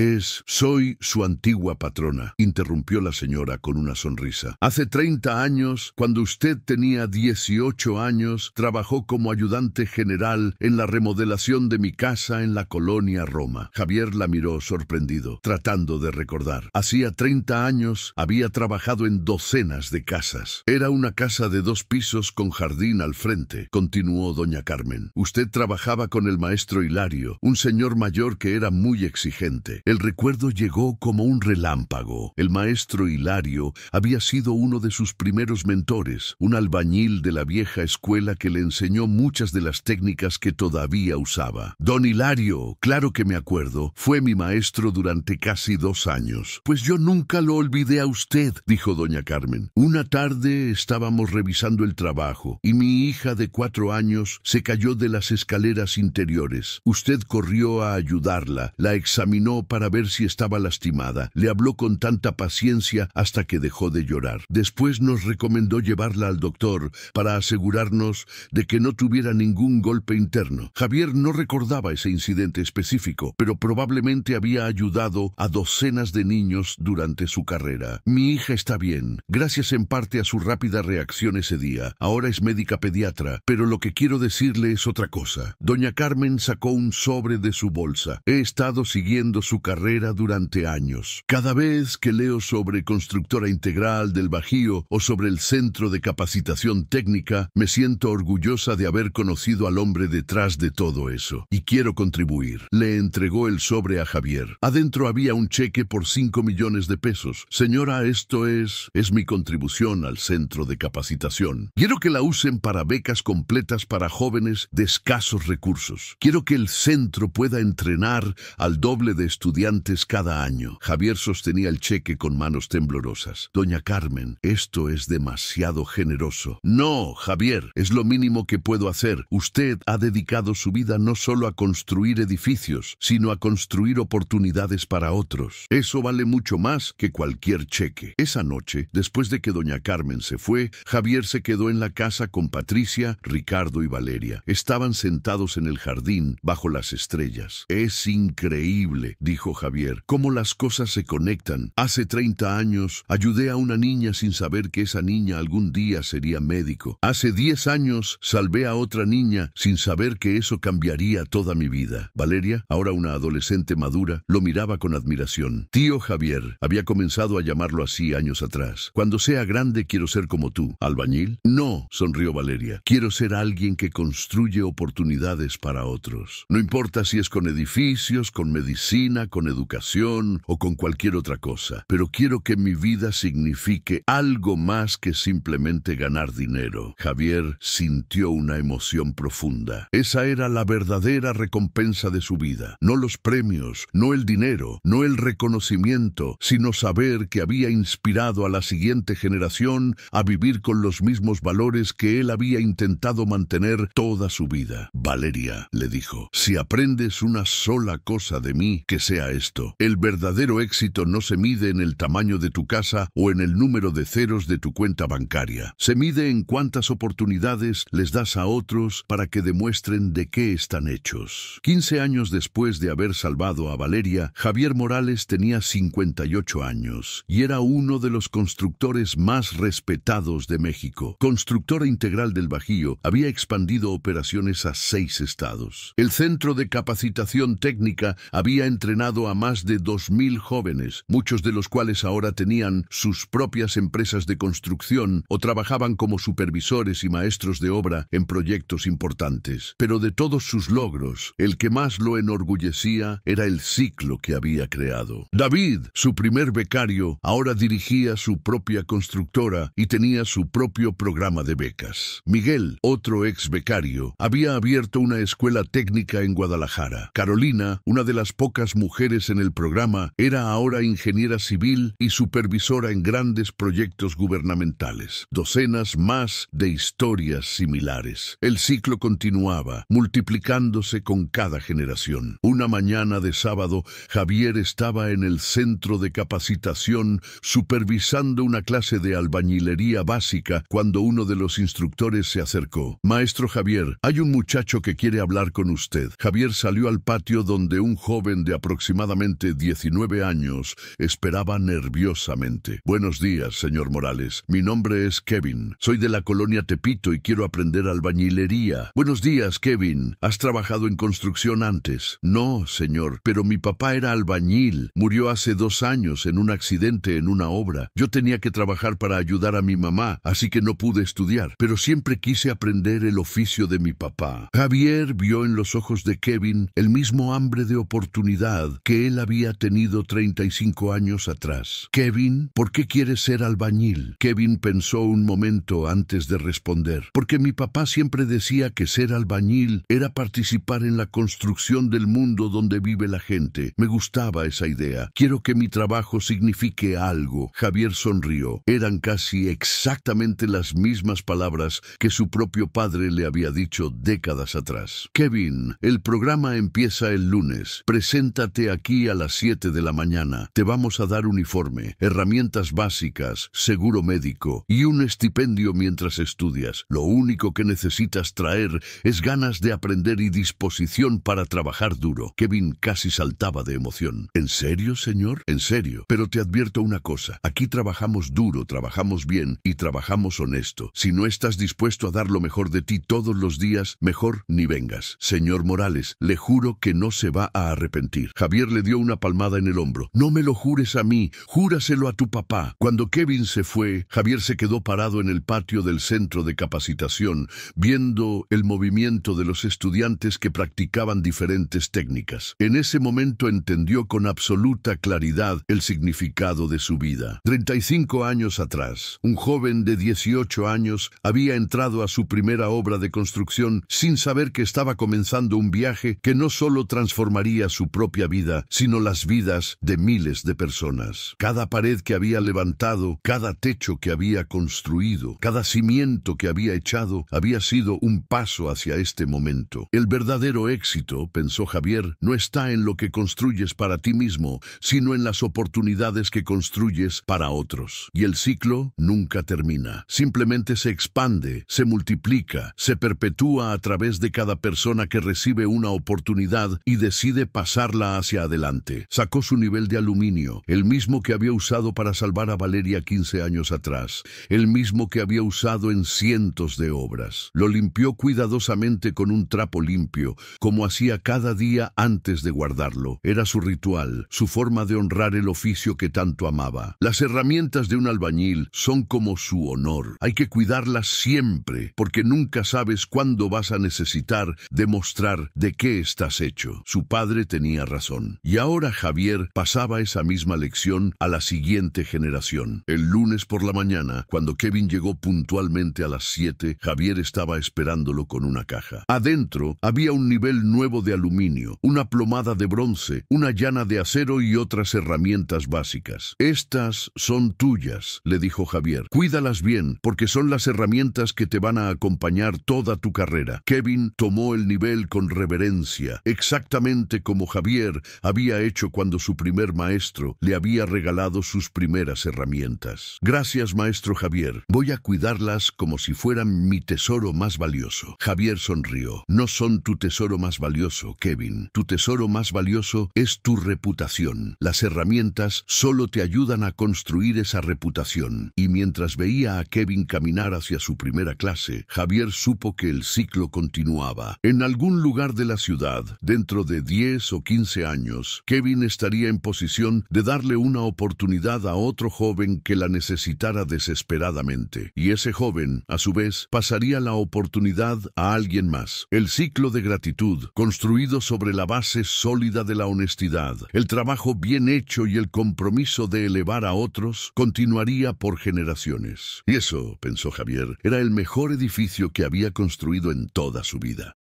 Soy su antigua patrona, interrumpió la señora con una sonrisa. Hace 30 años, cuando usted tenía 18 años, trabajó como ayudante general en la remodelación de mi casa en la colonia Roma. Javier la miró sorprendido, tratando de recordar. Hacía 30 años había trabajado en docenas de casas. Era una casa de 2 pisos con jardín al frente, continuó doña Carmen. Usted trabajaba con el maestro Hilario, un señor mayor que era muy exigente. El recuerdo llegó como un relámpago. El maestro Hilario había sido uno de sus primeros mentores, un albañil de la vieja escuela que le enseñó muchas de las técnicas que todavía usaba. Don Hilario, claro que me acuerdo, fue mi maestro durante casi 2 años. Pues yo nunca lo olvidé a usted, dijo doña Carmen. Una tarde estábamos revisando el trabajo y mi hija de 4 años se cayó de las escaleras interiores. Usted corrió a ayudarla, la examinó para ver si estaba lastimada, le habló con tanta paciencia hasta que dejó de llorar. Después nos recomendó llevarla al doctor para asegurarnos de que no tuviera ningún golpe interno. Javier no recordaba ese incidente específico, pero probablemente había ayudado a docenas de niños durante su carrera. Mi hija está bien, gracias en parte a su rápida reacción ese día. Ahora es médica pediatra, pero lo que quiero decirle es otra cosa. Doña Carmen sacó un sobre de su bolsa. He estado siguiendo su carrera durante años. Cada vez que leo sobre Constructora Integral del Bajío o sobre el Centro de Capacitación Técnica, me siento orgullosa de haber conocido al hombre detrás de todo eso. Y quiero contribuir. Le entregó el sobre a Javier. Adentro había un cheque por 5 millones de pesos. Señora, esto es mi contribución al Centro de Capacitación. Quiero que la usen para becas completas para jóvenes de escasos recursos. Quiero que el centro pueda entrenar al doble de estudiantes cada año. Javier sostenía el cheque con manos temblorosas. Doña Carmen, esto es demasiado generoso. No, Javier, es lo mínimo que puedo hacer. Usted ha dedicado su vida no solo a construir edificios, sino a construir oportunidades para otros. Eso vale mucho más que cualquier cheque. Esa noche, después de que doña Carmen se fue, Javier se quedó en la casa con Patricia, Ricardo y Valeria. Estaban sentados en el jardín, bajo las estrellas. Es increíble, dijo Javier, cómo las cosas se conectan. Hace 30 años, ayudé a una niña sin saber que esa niña algún día sería médico. Hace 10 años, salvé a otra niña sin saber que eso cambiaría toda mi vida. Valeria, ahora una adolescente madura, lo miraba con admiración. Tío Javier, había comenzado a llamarlo así años atrás. Cuando sea grande quiero ser como tú. ¿Albañil? No, sonrió Valeria. Quiero ser alguien que construye oportunidades para otros. No importa si es con edificios, con medicina, con educación o con cualquier otra cosa, pero quiero que mi vida signifique algo más que simplemente ganar dinero. Javier sintió una emoción profunda. Esa era la verdadera recompensa de su vida. No los premios, no el dinero, no el reconocimiento, sino saber que había inspirado a la siguiente generación a vivir con los mismos valores que él había intentado mantener toda su vida. Valeria, le dijo, si aprendes una sola cosa de mí, que sea esto. El verdadero éxito no se mide en el tamaño de tu casa o en el número de ceros de tu cuenta bancaria. Se mide en cuántas oportunidades les das a otros para que demuestren de qué están hechos. 15 años después de haber salvado a Valeria, Javier Morales tenía 58 años y era uno de los constructores más respetados de México. Constructora Integral del Bajío había expandido operaciones a 6 estados. El Centro de Capacitación Técnica había entrenado a más de 2,000 jóvenes, muchos de los cuales ahora tenían sus propias empresas de construcción o trabajaban como supervisores y maestros de obra en proyectos importantes. Pero de todos sus logros, el que más lo enorgullecía era el ciclo que había creado. David, su primer becario, ahora dirigía su propia constructora y tenía su propio programa de becas. Miguel, otro ex becario, había abierto una escuela técnica en Guadalajara. Carolina, una de las pocas mujeres en el programa, era ahora ingeniera civil y supervisora en grandes proyectos gubernamentales. Docenas más de historias similares. El ciclo continuaba, multiplicándose con cada generación. Una mañana de sábado, Javier estaba en el Centro de Capacitación supervisando una clase de albañilería básica cuando uno de los instructores se acercó. Maestro Javier, hay un muchacho que quiere hablar con usted. Javier salió al patio donde un joven de aproximadamente 19 años esperaba nerviosamente. Buenos días, señor Morales. Mi nombre es Kevin. Soy de la colonia Tepito y quiero aprender albañilería. Buenos días, Kevin. ¿Has trabajado en construcción antes? No, señor, pero mi papá era albañil. Murió hace 2 años en un accidente en una obra. Yo tenía que trabajar para ayudar a mi mamá, así que no pude estudiar, pero siempre quise aprender el oficio de mi papá. Javier vio en los ojos de Kevin el mismo hambre de oportunidad que él había tenido 35 años atrás. Kevin, ¿por qué quieres ser albañil? Kevin pensó un momento antes de responder. Porque mi papá siempre decía que ser albañil era participar en la construcción del mundo donde vive la gente. Me gustaba esa idea. Quiero que mi trabajo signifique algo. Javier sonrió. Eran casi exactamente las mismas palabras que su propio padre le había dicho décadas atrás. Kevin, el programa empieza el lunes. Preséntate aquí a las 7 de la mañana. Te vamos a dar uniforme, herramientas básicas, seguro médico y un estipendio mientras estudias. Lo único que necesitas traer es ganas de aprender y disposición para trabajar duro. Kevin casi saltaba de emoción. ¿En serio, señor? En serio. Pero te advierto una cosa. Aquí trabajamos duro, trabajamos bien y trabajamos honesto. Si no estás dispuesto a dar lo mejor de ti todos los días, mejor ni vengas. Señor Morales, le juro que no se va a arrepentir. Javier le dio una palmada en el hombro. No me lo jures jures a mí, júraselo a tu papá. Cuando Kevin se fue, Javier se quedó parado en el patio del centro de capacitación, viendo el movimiento de los estudiantes que practicaban diferentes técnicas. En ese momento entendió con absoluta claridad el significado de su vida. 35 años atrás, un joven de 18 años había entrado a su primera obra de construcción sin saber que estaba comenzando un viaje que no solo transformaría su propia vida, sino las vidas de miles de personas. Cada pared que había levantado, cada techo que había construido, cada cimiento que había echado, había sido un paso hacia este momento. El verdadero éxito, pensó Javier, no está en lo que construyes para ti mismo, sino en las oportunidades que construyes para otros. Y el ciclo nunca termina. Simplemente se expande, se multiplica, se perpetúa a través de cada persona que recibe una oportunidad y decide pasarla hacia adelante. Sacó su nivel de aluminio, el mismo que había usado para salvar a Valeria 15 años atrás, el mismo que había usado en cientos de obras. Lo limpió cuidadosamente con un trapo limpio, como hacía cada día antes de guardarlo. Era su ritual, su forma de honrar el oficio que tanto amaba. Las herramientas de un albañil son como su honor. Hay que cuidarlas siempre, porque nunca sabes cuándo vas a necesitar demostrar de qué estás hecho. Su padre tenía razón. Y ahora Javier pasaba esa misma lección a la siguiente generación. El lunes por la mañana, cuando Kevin llegó puntualmente a las 7, Javier estaba esperándolo con una caja. Adentro había un nivel nuevo de aluminio, una plomada de bronce, una llana de acero y otras herramientas básicas. Estas son tuyas, le dijo Javier. Cuídalas bien, porque son las herramientas que te van a acompañar toda tu carrera. Kevin tomó el nivel con reverencia, exactamente como Javier había hecho cuando su primer maestro le había regalado sus primeras herramientas. Gracias, maestro Javier. Voy a cuidarlas como si fueran mi tesoro más valioso. Javier sonrió. No son tu tesoro más valioso, Kevin. Tu tesoro más valioso es tu reputación. Las herramientas solo te ayudan a construir esa reputación. Y mientras veía a Kevin caminar hacia su primera clase, Javier supo que el ciclo continuaba. En algún lugar de la ciudad, dentro de 10 o 15 años, Kevin estaría en posición de darle una oportunidad a otro joven que la necesitara desesperadamente. Y ese joven, a su vez, pasaría la oportunidad a alguien más. El ciclo de gratitud, construido sobre la base sólida de la honestidad, el trabajo bien hecho y el compromiso de elevar a otros, continuaría por generaciones. Y eso, pensó Javier, era el mejor edificio que había construido en toda su vida.